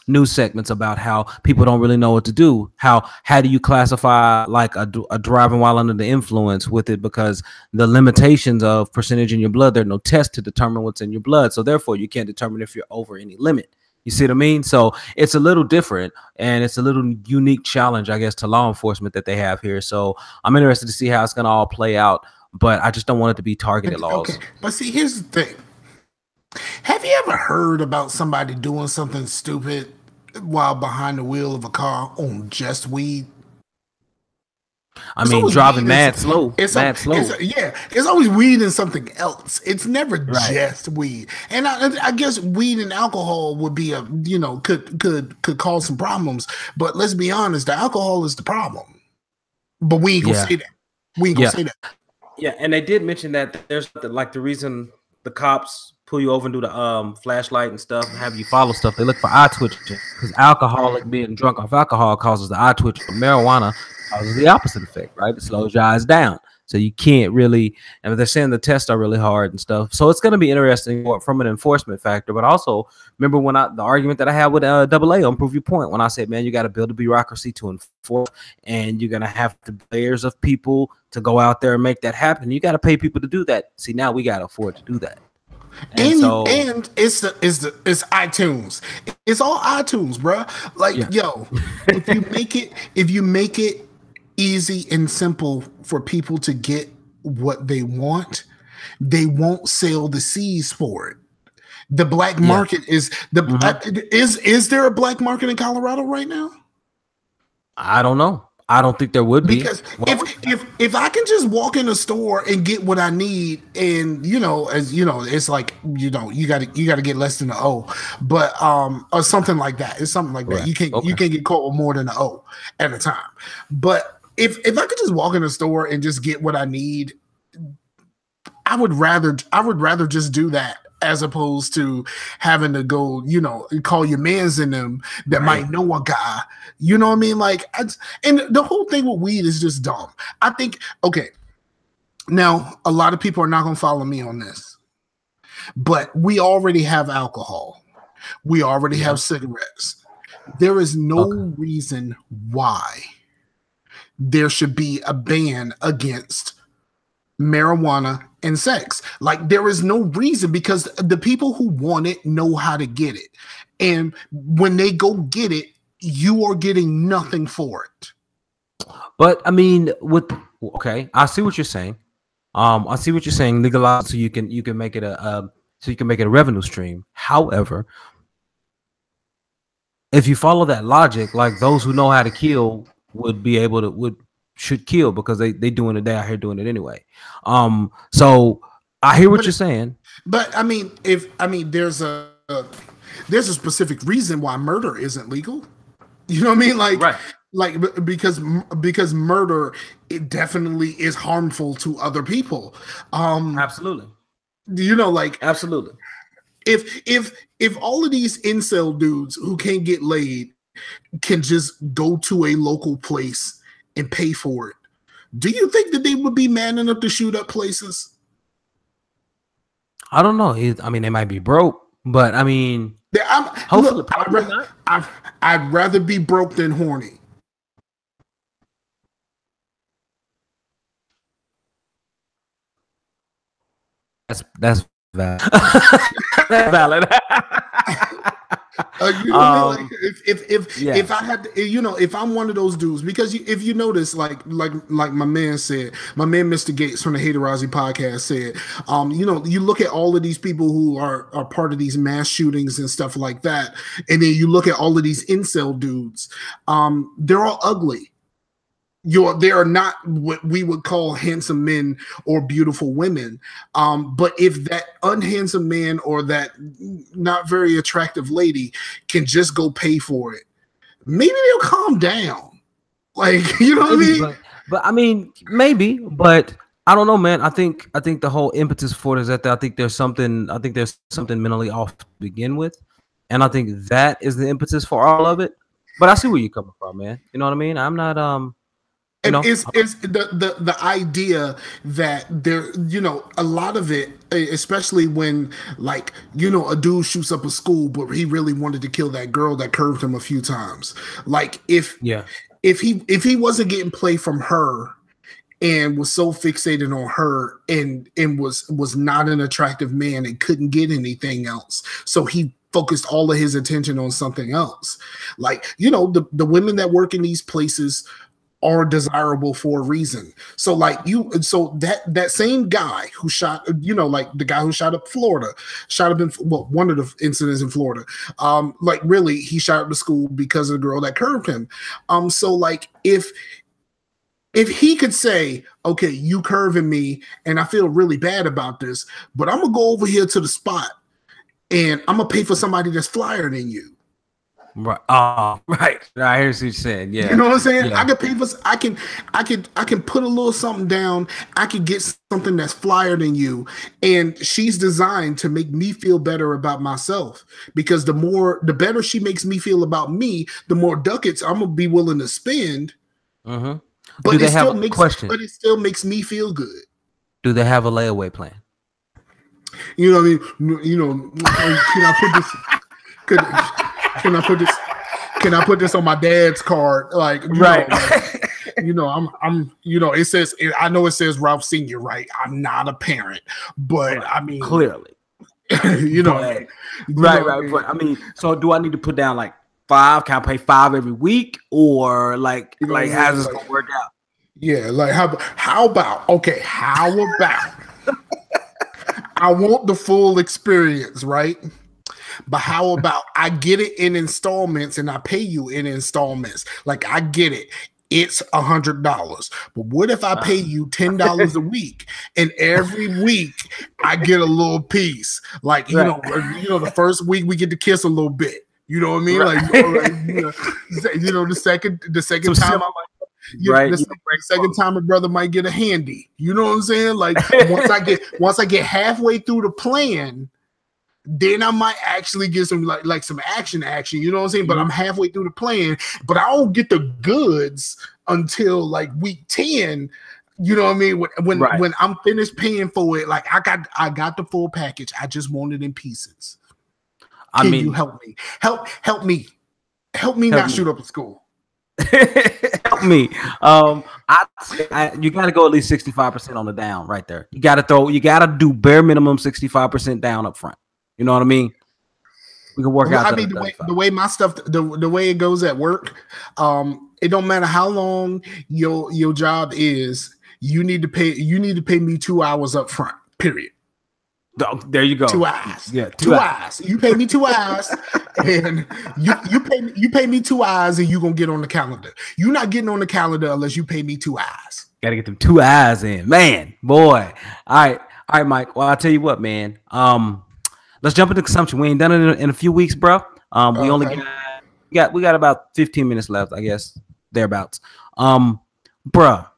[SPEAKER 1] news segments about how people don't really know what to do. How do you classify like a driving while under the influence with it, because the limitations of percentage in your blood, there are no tests to determine what's in your blood, so therefore you can't determine if you're over any limit. You see what I mean? So it's a little different, and it's a little unique challenge, I guess, to law enforcement that they have here. So I'm interested to see how it's going to all play out, but I just don't want it to be targeted laws.
[SPEAKER 2] Okay, but see, here's the thing. Have you ever heard about somebody doing something stupid while behind the wheel of a car on just weed?
[SPEAKER 1] I mean, driving mad slow.
[SPEAKER 2] It's always weed and something else. It's never just weed. And I guess weed and alcohol would be could cause some problems. But let's be honest, the alcohol is the problem. But we ain't gonna say that. We ain't gonna say that.
[SPEAKER 1] Yeah, and they did mention that there's like the reason the cops pull you over and do the flashlight and stuff and have you follow stuff. They look for eye twitching, because being drunk off alcohol causes the eye twitch. But marijuana causes the opposite effect, right? It slows your eyes down, so you can't really. And they're saying the tests are really hard and stuff, so it's going to be interesting from an enforcement factor. But also remember when the argument that I had with AA on Prove Your Point, when I said, man, you got to build a bureaucracy to enforce, and you're going to have the layers of people to go out there and make that happen. You got to pay people to do that. See, now we got to afford to do that.
[SPEAKER 2] And it's iTunes. It's all iTunes, bro. Like, yo, if you make it easy and simple for people to get what they want, they won't sell the seeds for it. The black market is is there a black market in Colorado right now?
[SPEAKER 1] I don't know. I don't think there would be,
[SPEAKER 2] because if I can just walk in a store and get what I need, and it's like you got to get less than an O, but or something like that. It's something like that. You can't get caught with more than an O at a time. But if I could just walk in a store and just get what I need, I would rather just do that, as opposed to having to go, call your mans in them that might know a guy. You know what I mean? Like, and the whole thing with weed is just dumb. I think, okay, now a lot of people are not going to follow me on this, but we already have alcohol. We already have cigarettes. There is no reason why there should be a ban against marijuana and sex. Like, there is no reason, because the people who want it know how to get it, and when they go get it, you are getting nothing for it.
[SPEAKER 1] But I mean, I see what you're saying. I see what you're saying. Legalize so you can make it a revenue stream. However, if you follow that logic, like, those who know how to kill should kill, because they doing it. They out here doing it anyway. So I hear what you're saying. But
[SPEAKER 2] I mean, there's a specific reason why murder isn't legal. You know what I mean? Like, right. Like, because murder, it definitely is harmful to other people.
[SPEAKER 1] Absolutely.
[SPEAKER 2] Absolutely. If all of these incel dudes who can't get laid can just go to a local place and pay for it, do you think that they would be man enough to shoot up places?
[SPEAKER 1] I don't know. I mean, they might be broke, but I mean, hopefully,
[SPEAKER 2] I'd rather be broke than horny.
[SPEAKER 1] That's valid. That's valid.
[SPEAKER 2] If I had to, if I'm one of those dudes, because if you notice, like my man said, my man Mr. Gates from the Haterazzi podcast said, you look at all of these people who are part of these mass shootings and stuff like that, and then you look at all of these incel dudes, they're all ugly. They are not what we would call handsome men or beautiful women. But if that unhandsome man or that not very attractive lady can just go pay for it, maybe they'll calm down. Like, you know what I mean?
[SPEAKER 1] But I mean, maybe, but I don't know, man. I think the whole impetus for it is that I think there's something mentally off to begin with. And I think that is the impetus for all of it. But I see where you're coming from, man. You know what I mean? I'm not
[SPEAKER 2] And it's the idea that there, a lot of it, especially when like, a dude shoots up a school, but he really wanted to kill that girl that curved him a few times. Like if he wasn't getting play from her and was so fixated on her and was not an attractive man and couldn't get anything else, so he focused all of his attention on something else. Like, the women that work in these places are desirable for a reason. So like that same guy who shot, like the guy who shot up Florida, one of the incidents in Florida, like really he shot up the school because of the girl that curved him. So like if he could say, okay, you curving me and I feel really bad about this, but I'm gonna go over here to the spot and I'm gonna pay for somebody that's flyer than you.
[SPEAKER 1] Right. Right. I hear what you're saying. Yeah.
[SPEAKER 2] You know what I'm saying? Yeah. I can pay for. I can put a little something down. I can get something that's flyer than you, and she's designed to make me feel better about myself. Because the better she makes me feel about me, the more ducats I'm gonna be willing to spend.
[SPEAKER 1] Mm-hmm.
[SPEAKER 2] But it still makes me feel good.
[SPEAKER 1] Do they have a layaway plan?
[SPEAKER 2] You know what I mean? Can I put this? Can I put this on my dad's card? Like,
[SPEAKER 1] right.
[SPEAKER 2] I'm it says, I know it says Ralph Sr., right? I'm not a parent, but right. I mean,
[SPEAKER 1] clearly,
[SPEAKER 2] right.
[SPEAKER 1] But I mean, so do I need to put down like 5? Can I pay 5 every week, or like how's this gonna work out?
[SPEAKER 2] Yeah, like how about I want the full experience, right? But how about I get it in installments and I pay you in installments? Like I get it. It's $100. But what if I pay you $10 a week and every week I get a little piece? Like, the first week we get to kiss a little bit. You know what I mean? Right. The second time the second time a brother might get a handy. You know what I'm saying? Like once I get halfway through the plan, then I might actually get some like some action, you know what I'm saying? But I'm halfway through the plan, but I don't get the goods until like week 10. You know what I mean? When I'm finished paying for it, like I got the full package. I just want it in pieces. Can you help me? Help me not shoot up a school.
[SPEAKER 1] Help me. You got to go at least 65% on the down right there. You got to do bare minimum 65% down up front. You know what I mean? We can work out.
[SPEAKER 2] I mean, the way my stuff, the way it goes at work, it don't matter how long your job is. You need to pay me 2 hours up front. Period.
[SPEAKER 1] There you go.
[SPEAKER 2] 2 hours.
[SPEAKER 1] Yeah,
[SPEAKER 2] 2 hours. You pay me 2 hours, and you pay me 2 hours, and you gonna get on the calendar. You're not getting on the calendar unless you pay me 2 hours.
[SPEAKER 1] Gotta get them 2 hours in, man, boy. All right, Mike. Well, I'll tell you what, man. Let's jump into consumption. We ain't done it in a few weeks, bro. We only got about 15 minutes left, I guess, thereabouts. Bruh,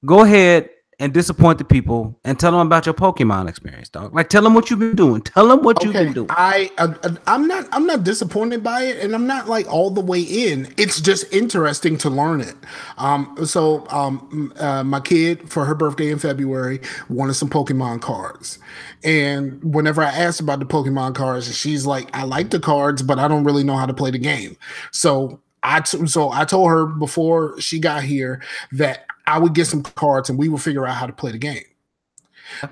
[SPEAKER 1] go ahead and disappoint the people and tell them about your Pokemon experience, dog. Like, tell them what you've been doing. Tell them what you've been doing.
[SPEAKER 2] I'm not disappointed by it, and I'm not like all the way in. It's just interesting to learn it. My kid, for her birthday in February, wanted some Pokemon cards, and whenever I asked about the Pokemon cards, she's like, "I like the cards, but I don't really know how to play the game." So I told her before she got here that I would get some cards and we would figure out how to play the game.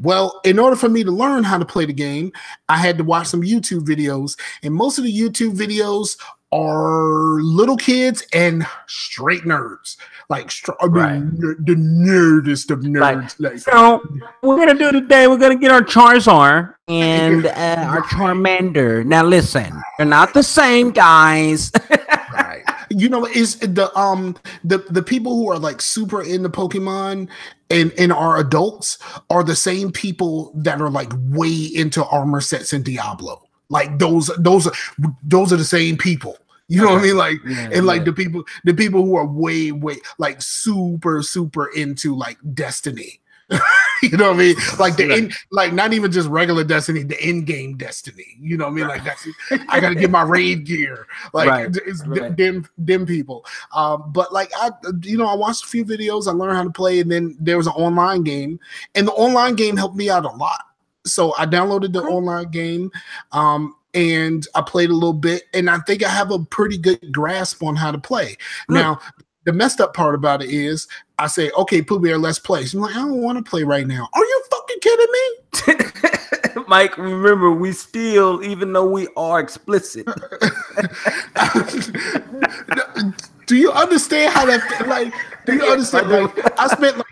[SPEAKER 2] Well, in order for me to learn how to play the game, I had to watch some YouTube videos, and most of the YouTube videos are little kids and straight nerds. Like the nerdest of nerds.
[SPEAKER 1] So we're gonna do today. We're gonna get our Charizard and our Charmander. Now listen, they're not the same, guys.
[SPEAKER 2] Right. You know, is the people who are like super into Pokemon and are adults are the same people that are like way into armor sets in Diablo. Like those are the same people. You know what I mean? Like, like the people who are way like super into like Destiny. You know what I mean? Like like not even just regular Destiny, the in-game Destiny. You know what I mean? Like that's I gotta get my raid gear. Like it's them people. But like I watched a few videos, I learned how to play, and then there was an online game, and the online game helped me out a lot. So I downloaded the online game. And I played a little bit, and I think I have a pretty good grasp on how to play. Now, the messed up part about it is I say, okay, Pooh Bear, let's play. So I'm like, I don't want to play right now. Are you fucking kidding me?
[SPEAKER 1] Mike, remember, we still, even though we are explicit.
[SPEAKER 2] Do you understand how that, like, do you understand? Like, I spent like,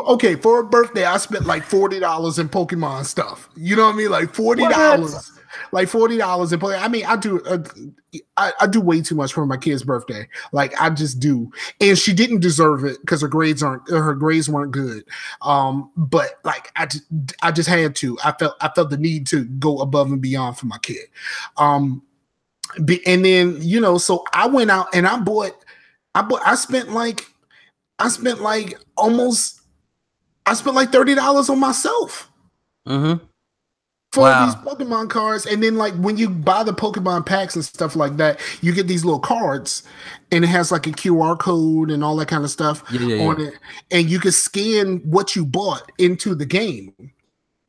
[SPEAKER 2] okay, for a birthday, I spent like $40 in Pokemon stuff. You know what I mean? Like $40. Like $40 in play. I mean, I do way too much for my kid's birthday. Like I just do, and she didn't deserve it because her grades weren't good. But like I just had to. I felt the need to go above and beyond for my kid. And then so I went out and I spent like $30 on myself.
[SPEAKER 1] Mm-hmm.
[SPEAKER 2] For these Pokemon cards, and then like when you buy the Pokemon packs and stuff like that, you get these little cards, and it has like a QR code and all that kind of stuff on it, and you can scan what you bought into the game,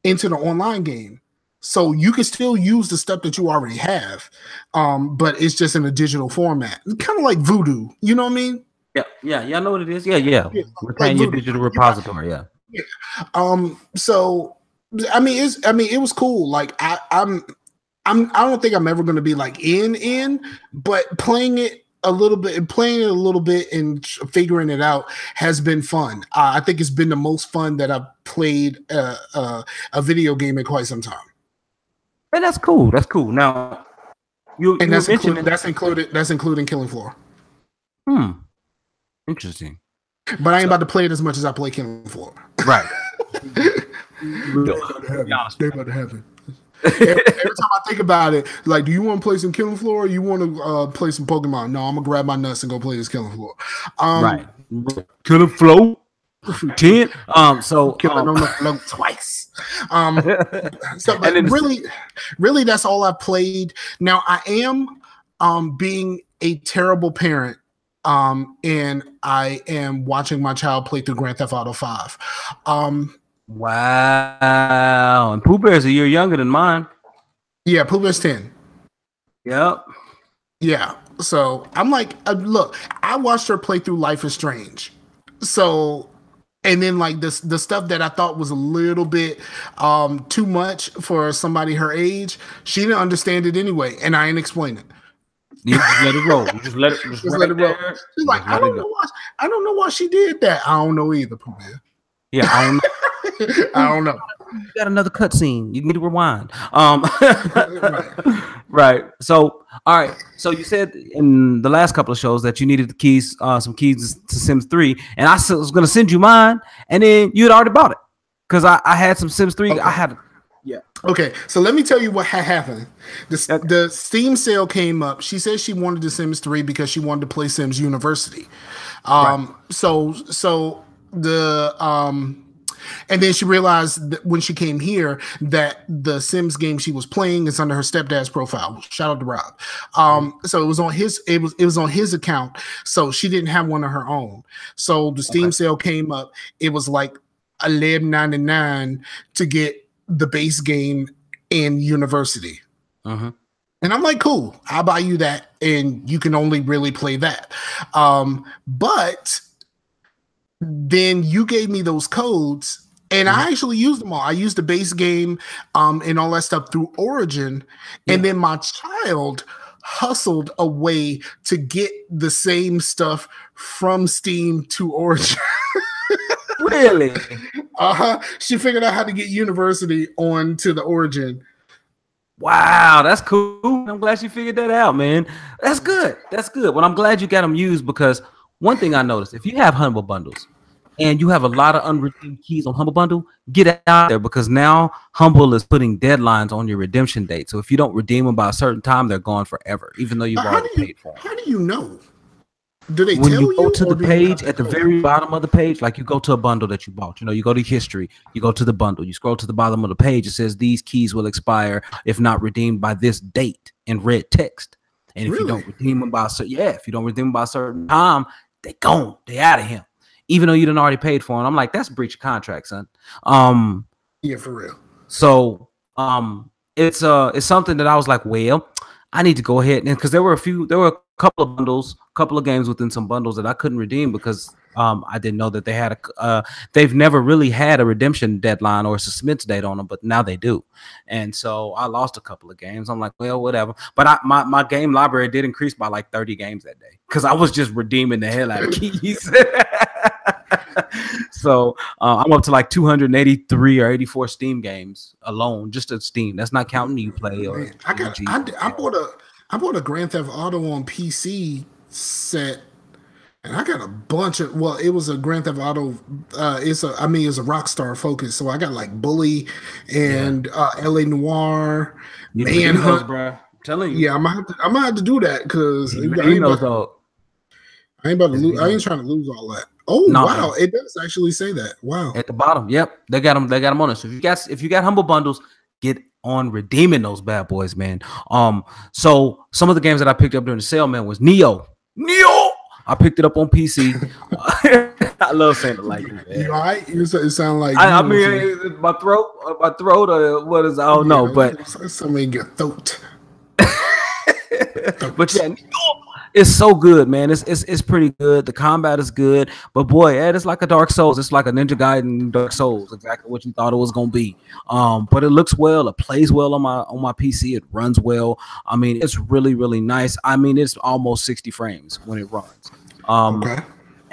[SPEAKER 2] into the online game, so you can still use the stuff that you already have, but it's just in a digital format, kind of like Voodoo. You know what I mean?
[SPEAKER 1] Yeah. I know what it is. Yeah. Retain your digital repository. Yeah.
[SPEAKER 2] So. I mean, it was cool. Like I don't think I'm ever going to be like but playing it a little bit and figuring it out has been fun. I think it's been the most fun that I've played a video game in quite some time.
[SPEAKER 1] And that's cool. That's cool. Now,
[SPEAKER 2] that's including Killing Floor.
[SPEAKER 1] Interesting.
[SPEAKER 2] But I ain't about to play it as much as I play Killing Floor.
[SPEAKER 1] Right.
[SPEAKER 2] They about to have it. Every time I think about it, like, do you want to play some Killing Floor or you want to play some Pokemon? No, I'm gonna grab my nuts and go play this Killing Floor.
[SPEAKER 1] Right. Killing Floor 10. So
[SPEAKER 2] killing on the floor twice. Really that's all I played. Now I am being a terrible parent. And I am watching my child play through Grand Theft Auto 5.
[SPEAKER 1] Wow. And Pooh Bear's a year younger than mine.
[SPEAKER 2] Yeah, Pooh Bear's 10.
[SPEAKER 1] Yep.
[SPEAKER 2] Yeah. So I'm like, look, I watched her play through Life is Strange. So, and then like the stuff that I thought was a little bit too much for somebody her age, she didn't understand it anyway, and I ain't explain it.
[SPEAKER 1] You just let it roll. You just let it roll.
[SPEAKER 2] She's like, I don't know why she did that. I don't know either, Pooh Bear.
[SPEAKER 1] Yeah, I don't know.
[SPEAKER 2] I don't know.
[SPEAKER 1] You got another cutscene. You need to rewind. Right. So, all right. So you said in the last couple of shows that you needed the keys, some keys to Sims 3, and I was going to send you mine, and then you had already bought it because I had some Sims 3. Okay. I had. Yeah.
[SPEAKER 2] Okay. So let me tell you what happened. The Steam sale came up. She said she wanted the Sims 3 because she wanted to play Sims University. Right. So the and then she realized that when she came here that the Sims game she was playing is under her stepdad's profile. Shout out to Rob. So it was on his account. So she didn't have one of her own. So the Steam sale came up. It was like $11.99 to get the base game in University. And I'm like, cool, I'll buy you that, and you can only really play that. But then you gave me those codes, and I actually used them all. I used the base game and all that stuff through Origin, and then my child hustled a way to get the same stuff from Steam to Origin.
[SPEAKER 1] Really?
[SPEAKER 2] She figured out how to get University onto the Origin.
[SPEAKER 1] Wow, that's cool. I'm glad you figured that out, man. That's good. That's good. Well, I'm glad you got them used, because one thing I noticed, if you have Humble Bundles and you have a lot of unredeemed keys on Humble Bundle, get out there, because now Humble is putting deadlines on your redemption date. So if you don't redeem them by a certain time, they're gone forever, even though you've already paid for them.
[SPEAKER 2] How do you know? Do they
[SPEAKER 1] when
[SPEAKER 2] tell
[SPEAKER 1] you go to
[SPEAKER 2] or
[SPEAKER 1] the
[SPEAKER 2] do you have
[SPEAKER 1] page
[SPEAKER 2] to
[SPEAKER 1] at the
[SPEAKER 2] go?
[SPEAKER 1] very bottom of the page, like you go to a bundle that you bought, you go to history, you go to the bundle, you scroll to the bottom of the page, it says these keys will expire if not redeemed by this date in red text. And if you don't redeem them by if you don't redeem them by a certain time, they gone, they out of here. Even though you done already paid for them. I'm like, that's a breach of contract, son.
[SPEAKER 2] Yeah, for real.
[SPEAKER 1] So it's something that I was like, well, I need to go ahead and because there were a couple of bundles, a couple of games within some bundles that I couldn't redeem because I didn't know that they had they've never really had a redemption deadline or a suspense date on them, but now they do. And so I lost a couple of games. I'm like, well, whatever. But my game library did increase by like 30 games that day because I was just redeeming the hell out of keys. So I'm up to like 283 or 84 Steam games alone, just at Steam. That's not counting Uplay or.
[SPEAKER 2] Man, I bought a Grand Theft Auto on PC set, and I got a bunch of. Well, it was a Grand Theft Auto. It's a Rockstar Focus, so I got like Bully and LA Noire, Manhunt,
[SPEAKER 1] bro. I'm telling you.
[SPEAKER 2] Yeah, I'm gonna have to do that because I ain't about to lose. I ain't trying to lose all that. Oh wow, it does actually say that. Wow.
[SPEAKER 1] At the bottom, yep, they got them on it. So if you got humble bundles, get on redeeming those bad boys, man. So some of the games that I picked up during the sale, man, was Neo. I picked it up on PC. I love saying it like that.
[SPEAKER 2] You all right? It sounds like
[SPEAKER 1] I mean my throat, or what is I don't know, but
[SPEAKER 2] something in your throat.
[SPEAKER 1] But yeah, it's so good, man. It's pretty good. The combat is good, but boy, Ed, it's like a Dark Souls. It's like a Ninja Gaiden Dark Souls, exactly what you thought it was gonna be. But it looks well. It plays well on my PC. It runs well. I mean, it's really really nice. I mean, it's almost 60 frames when it runs.
[SPEAKER 2] Okay.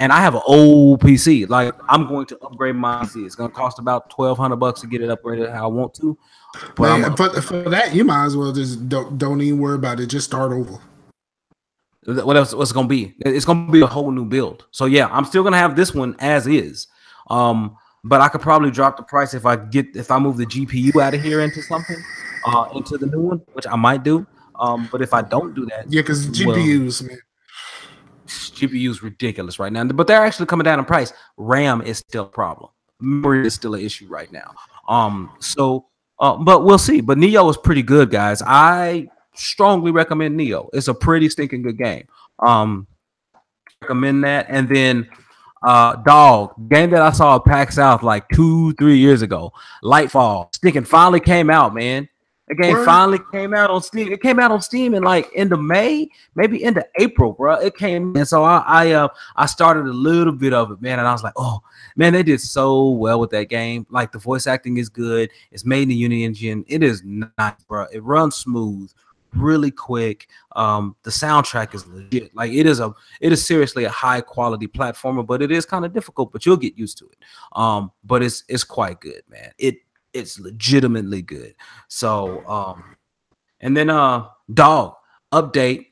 [SPEAKER 1] And I have an old PC. Like I'm going to upgrade my PC. It's gonna cost about $1,200 to get it upgraded how I want to. But
[SPEAKER 2] man, for that, you might as well just don't even worry about it. Just start over.
[SPEAKER 1] What else? What's it gonna be? It's gonna be a whole new build. So yeah, I'm still gonna have this one as is. But I could probably drop the price if I move the GPU out of here into something, into the new one, which I might do. But if I don't do that,
[SPEAKER 2] yeah, because GPUs, man.
[SPEAKER 1] GPU is ridiculous right now, but they're actually coming down in price. RAM is still a problem. Memory is still an issue right now. But we'll see. But Neo is pretty good, guys. I strongly recommend Neo. It's a pretty stinking good game. Recommend that. And then game that I saw at PAX South like 2-3 years ago, Lightfall, stinking finally came out, man. The game finally came out on Steam. It came out on Steam in like end of May, maybe end of April, bro. It came, and so I started a little bit of it, man, and I was like, oh man, they did so well with that game. Like the voice acting is good. It's made in the Unity engine. It is nice, bro. It runs smooth, really quick. The soundtrack is legit. Like it is seriously a high quality platformer, but it is kind of difficult, but you'll get used to it. But it's quite good, man. It's legitimately good. So and then dog update.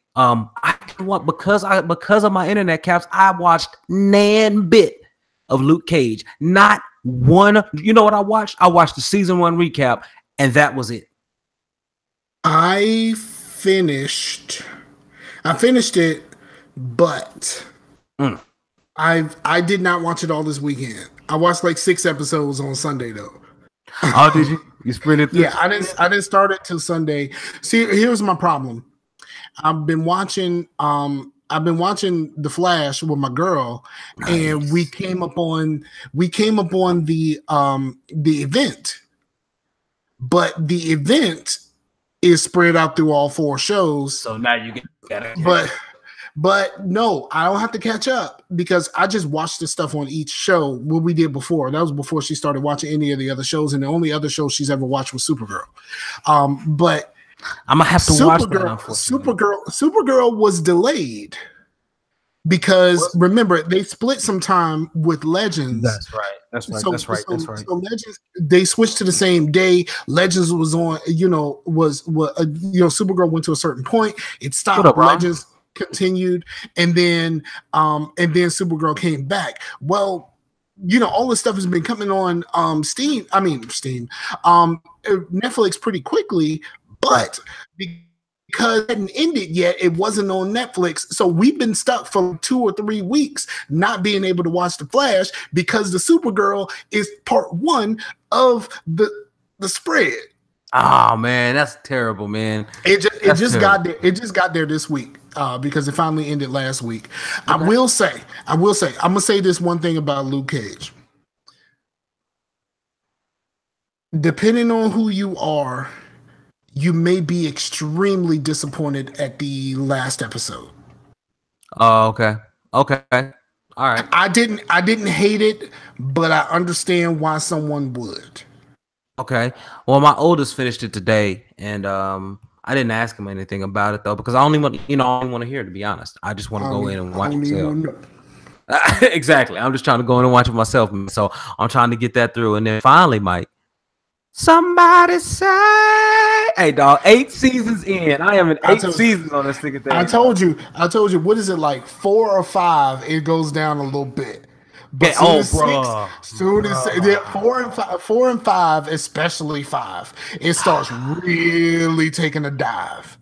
[SPEAKER 1] Because of my internet caps, I watched nan bit of Luke Cage. Not one. You know what I watched? I watched the season 1 recap, and that was it.
[SPEAKER 2] I finished it, but I did not watch it all this weekend. I watched like 6 episodes on Sunday though.
[SPEAKER 1] Oh, did you? You sprint it?
[SPEAKER 2] Yeah, I didn't start it till Sunday. See, here's my problem. I've been watching The Flash with my girl, and we came up on the event. But the event is spread out through all 4 shows.
[SPEAKER 1] So now you get it.
[SPEAKER 2] But no, I don't have to catch up because I just watched the stuff on each show what we did before. That was before she started watching any of the other shows, and the only other show she's ever watched was Supergirl. But
[SPEAKER 1] I'm gonna have to watch that.
[SPEAKER 2] Supergirl was delayed because remember they split some time with Legends.
[SPEAKER 1] That's right. That's right.
[SPEAKER 2] So Legends, they switched to the same day. Legends was on. Supergirl went to a certain point. It stopped. Legends continued, and then Supergirl came back. Well, all this stuff has been coming on Netflix pretty quickly, but because it hadn't ended yet. It wasn't on Netflix. So we've been stuck for 2 or 3 weeks not being able to watch The Flash because the Supergirl is part 1 of the spread.
[SPEAKER 1] Oh man, that's terrible, man.
[SPEAKER 2] It just got there. It just got there this week because it finally ended last week. Okay. I will say, I'm gonna say this one thing about Luke Cage. Depending on who you are, you may be extremely disappointed at the last episode.
[SPEAKER 1] Oh, okay. All right.
[SPEAKER 2] I didn't hate it, but I understand why someone would.
[SPEAKER 1] Okay. Well, my oldest finished it today, and I didn't ask him anything about it though, because I only want to hear it, to be honest. I just want to go in and watch it myself. Exactly. I'm just trying to go in and watch it myself. So I'm trying to get that through, and then finally, Mike, somebody say, hey dog, 8 seasons in. I am in 8 seasons on this thing.
[SPEAKER 2] I told you, what is it, like 4 or 5? It goes down a little bit. But soon as 4 and 5, especially 5, it starts really taking a dive.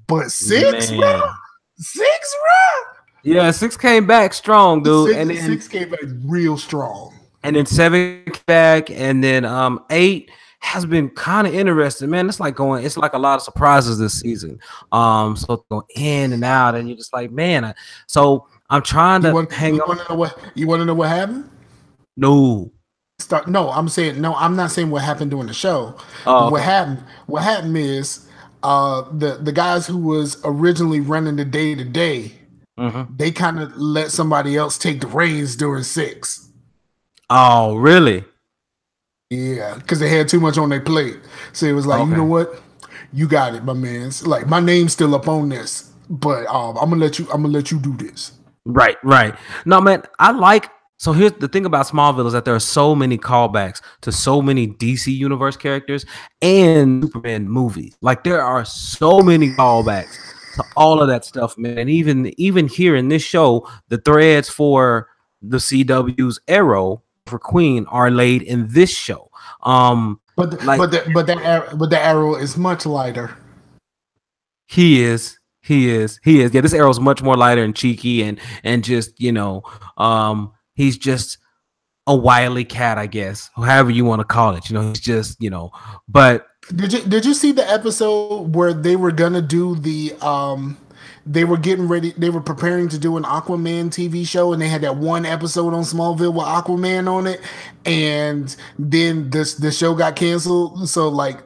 [SPEAKER 2] But 6, bro? 6, bro?
[SPEAKER 1] Yeah, 6 came back strong, dude. And then
[SPEAKER 2] 6 came back real strong.
[SPEAKER 1] And then 7 came back, and then 8 has been kind of interesting, man. It's like a lot of surprises this season. So going in and out, and you're just like, man. So I'm trying to hang on.
[SPEAKER 2] You want to know what happened?
[SPEAKER 1] No.
[SPEAKER 2] I'm not saying what happened during the show.
[SPEAKER 1] Oh,
[SPEAKER 2] okay. What happened is the guys who was originally running the day-to-day, they kind of let somebody else take the reins during 6.
[SPEAKER 1] Oh, really?
[SPEAKER 2] Yeah, because they had too much on their plate. So it was like, you know what? You got it, my man. It's like, my name's still up on this, but I'm gonna let you do this.
[SPEAKER 1] Right. No, man, so here's the thing about Smallville is that there are so many callbacks to so many DC Universe characters and Superman movies. Like, there are so many callbacks to all of that stuff, man. And even here in this show, the threads for the CW's Arrow for Queen are laid in this show.
[SPEAKER 2] But the Arrow is much lighter.
[SPEAKER 1] He is. Yeah, this Arrow's much more lighter and cheeky and just, he's just a wily cat, I guess. However you want to call it. He's just, but
[SPEAKER 2] Did you see the episode where they were gonna do the they were getting ready, they were preparing to do an Aquaman TV show, and they had that one episode on Smallville with Aquaman on it, and then the show got canceled, so like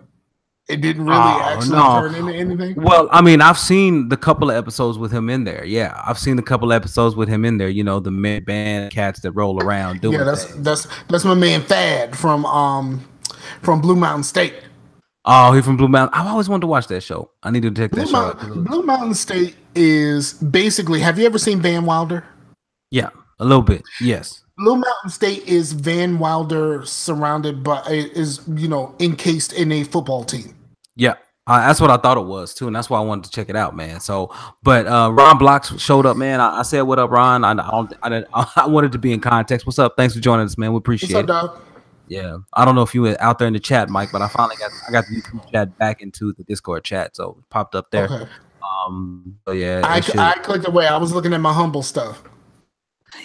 [SPEAKER 2] it didn't really turn into anything?
[SPEAKER 1] Well, I mean, I've seen the couple of episodes with him in there. Yeah, I've seen the couple of episodes with him in there. The mid band cats that roll around doing.
[SPEAKER 2] Yeah, that's my man Thad from Blue Mountain State.
[SPEAKER 1] Oh, he's from Blue Mountain. I've always wanted to watch that show. I need to check that show out.
[SPEAKER 2] Blue Mountain State is basically. Have you ever seen Van Wilder?
[SPEAKER 1] Yeah, a little bit. Yes.
[SPEAKER 2] Blue Mountain State is Van Wilder surrounded by encased in a football team.
[SPEAKER 1] Yeah, that's what I thought it was too, and that's why I wanted to check it out, man. So, but Ron Blocks showed up, man. I said, "What up, Ron?" I wanted to be in context. What's up? Thanks for joining us, man. We appreciate it.
[SPEAKER 2] What's up, dog?
[SPEAKER 1] Yeah, I don't know if you were out there in the chat, Mike, but I finally got the YouTube chat back into the Discord chat, so it popped up there.
[SPEAKER 2] Okay.
[SPEAKER 1] So yeah,
[SPEAKER 2] I clicked away. I was looking at my humble stuff.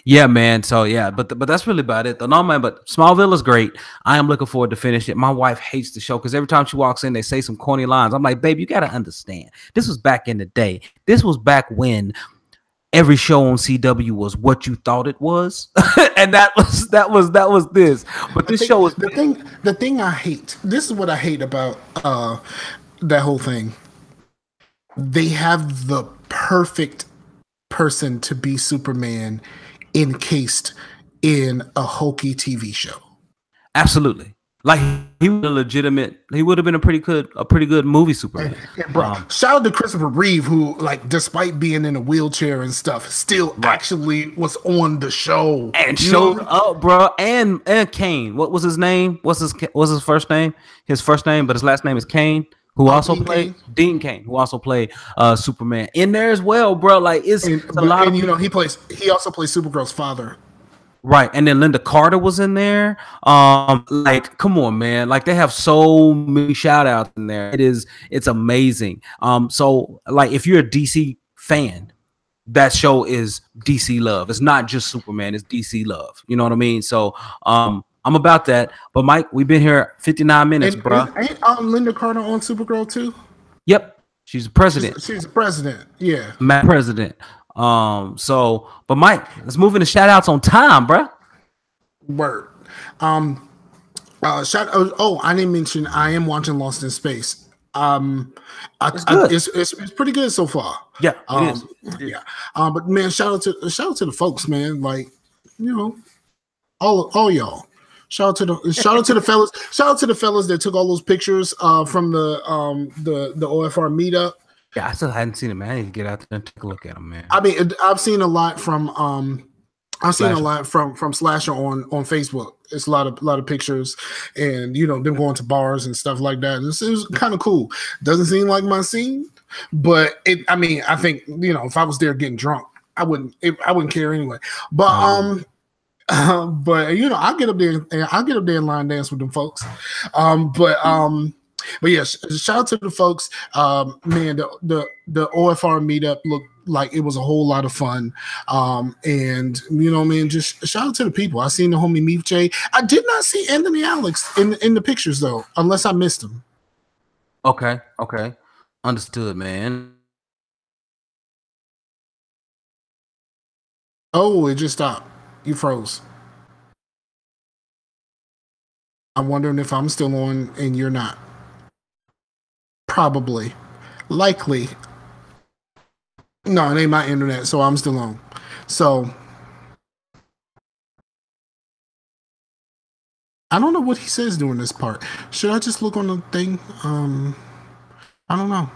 [SPEAKER 1] Yeah, man. So yeah, but that's really about it. No, man. But Smallville is great. I am looking forward to finish it. My wife hates the show because every time she walks in, they say some corny lines. I'm like, babe, you gotta understand. This was back in the day. This was back when every show on CW was what you thought it was, and that was this. But this show is
[SPEAKER 2] the thing I hate. This is what I hate about that whole thing. They have the perfect person to be Superman encased in a hokey TV show.
[SPEAKER 1] Absolutely. Like he would have been a pretty good movie Superman.
[SPEAKER 2] Bro, shout out to Christopher Reeve, who, like, despite being in a wheelchair and stuff, still actually was on the show
[SPEAKER 1] and showed up, bro. And Kane, what was his name? What's his first name? His first name, but his last name is Kane. Who also played Dean Cain, who also played Superman in there as well, bro. Like it's a lot.
[SPEAKER 2] And he also plays Supergirl's father.
[SPEAKER 1] Right, and then Linda Carter was in there. Like, come on, man! Like, they have so many shout outs in there. It's amazing. So like, if you're a DC fan, that show is DC love. It's not just Superman. It's DC love. You know what I mean? So, I'm about that. But Mike, we've been here 59 minutes, bro.
[SPEAKER 2] Ain't Linda Carter on Supergirl too?
[SPEAKER 1] Yep, she's the president.
[SPEAKER 2] She's the president. Yeah,
[SPEAKER 1] Matt President. So, but Mike, let's move into shout outs on time, bro.
[SPEAKER 2] word. I didn't mention I am watching Lost in Space. It's pretty good so far.
[SPEAKER 1] Yeah, it is.
[SPEAKER 2] Yeah. But man, shout out to the folks, man. Like, you know, all y'all. Shout out to the fellas. Shout out to the fellas that took all those pictures from the OFR meetup.
[SPEAKER 1] Yeah, I still hadn't seen it, man. I need to get out there and take a look at them, man.
[SPEAKER 2] I mean, I've seen a lot from Slasher on Facebook. It's a lot of pictures, and you know, them going to bars and stuff like that. This is kind of cool. Doesn't seem like my scene, but I think, you know, if I was there getting drunk, I wouldn't care anyway. But but you know, I'll get up there and line dance with them folks. But yeah, shout out to the folks. Man, the OFR meetup looked like it was a whole lot of fun. And you know, man, just shout out to the people. I seen the homie Meef J. I did not see Anthony Alex in the pictures though, unless I missed him.
[SPEAKER 1] Okay. Understood, man.
[SPEAKER 2] Oh, it just stopped. You froze. I'm wondering if I'm still on and you're not. Probably. Likely. No, it ain't my internet, so I'm still on. So I don't know what he says during this part. Should I just look on the thing? I don't know.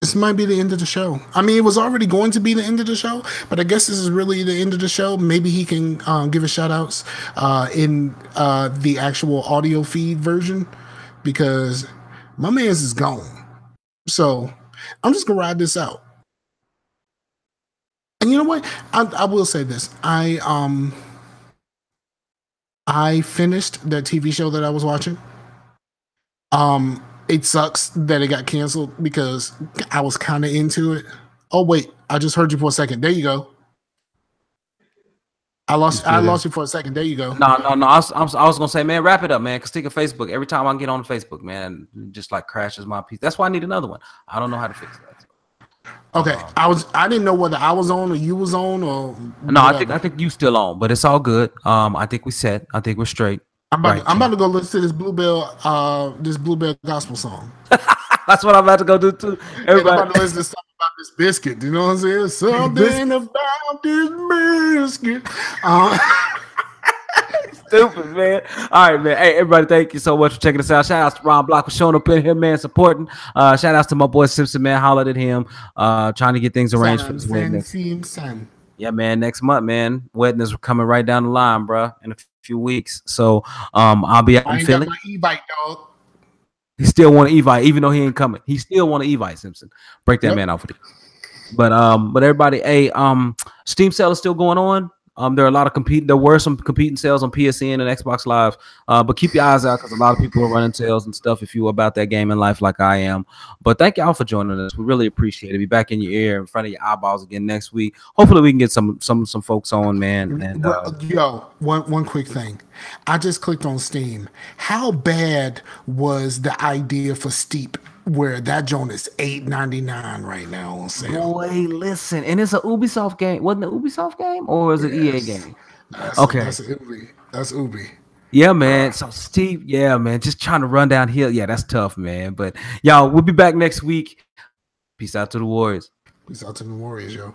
[SPEAKER 2] This might be the end of the show. I mean, it was already going to be the end of the show, but I guess this is really the end of the show. Maybe he can give us shout outs in the actual audio feed version, because my man's is gone. So I'm just going to ride this out. And you know what? I will say this. I finished that TV show that I was watching. It sucks that it got canceled because I was kind of into it. Oh wait, I just heard you for a second. There you go. I lost you for a second. There you go.
[SPEAKER 1] No. I was gonna say, man, wrap it up, man. Cause take a Facebook. Every time I get on Facebook, man, it just like crashes my piece. That's why I need another one. I don't know how to fix that.
[SPEAKER 2] Okay, I didn't know whether I was on or you was on or
[SPEAKER 1] no. Whatever. I think you still on, but it's all good. I think we set. I think we're straight.
[SPEAKER 2] I'm about to go listen to this Bluebell gospel song.
[SPEAKER 1] That's what I'm about to go do too. Everybody,
[SPEAKER 2] I'm about to listen to something about this biscuit. You know what I'm saying? Something about this biscuit.
[SPEAKER 1] Stupid, man. All right, man. Hey, everybody, thank you so much for checking us out. Shout out to Ron Block for showing up in here, man, supporting. Shout out to my boy Simpson, man. Hollered at him, trying to get things arranged for this wedding. Yeah, man. Next month, man. Wedding is coming right down the line, bro, in a few weeks. So I'll be out in Philly.
[SPEAKER 2] Got my e-bike, dog.
[SPEAKER 1] He still want to Evite, even though he ain't coming. He still want to Evite Simpson. Break that man off with it. But everybody, hey, Steam sale is still going on. There are a lot of there were some competing sales on PSN and Xbox Live. But keep your eyes out because a lot of people are running sales and stuff if you're about that game in life like I am. But thank y'all for joining us. We really appreciate it. Be back in your ear, in front of your eyeballs again next week. Hopefully we can get some folks on, man. And
[SPEAKER 2] one quick thing. I just clicked on Steam. How bad was the idea for Steep, where that joint is $8.99 right now on sale?
[SPEAKER 1] Boy, listen, and it's a Ubisoft game. Wasn't it an Ubisoft game or was it EA game?
[SPEAKER 2] That's Ubi.
[SPEAKER 1] Yeah, man. So Steve, yeah, man, just trying to run downhill. Yeah, that's tough, man. But y'all, we'll be back next week. Peace out to the Warriors.
[SPEAKER 2] Peace out to the Warriors, yo.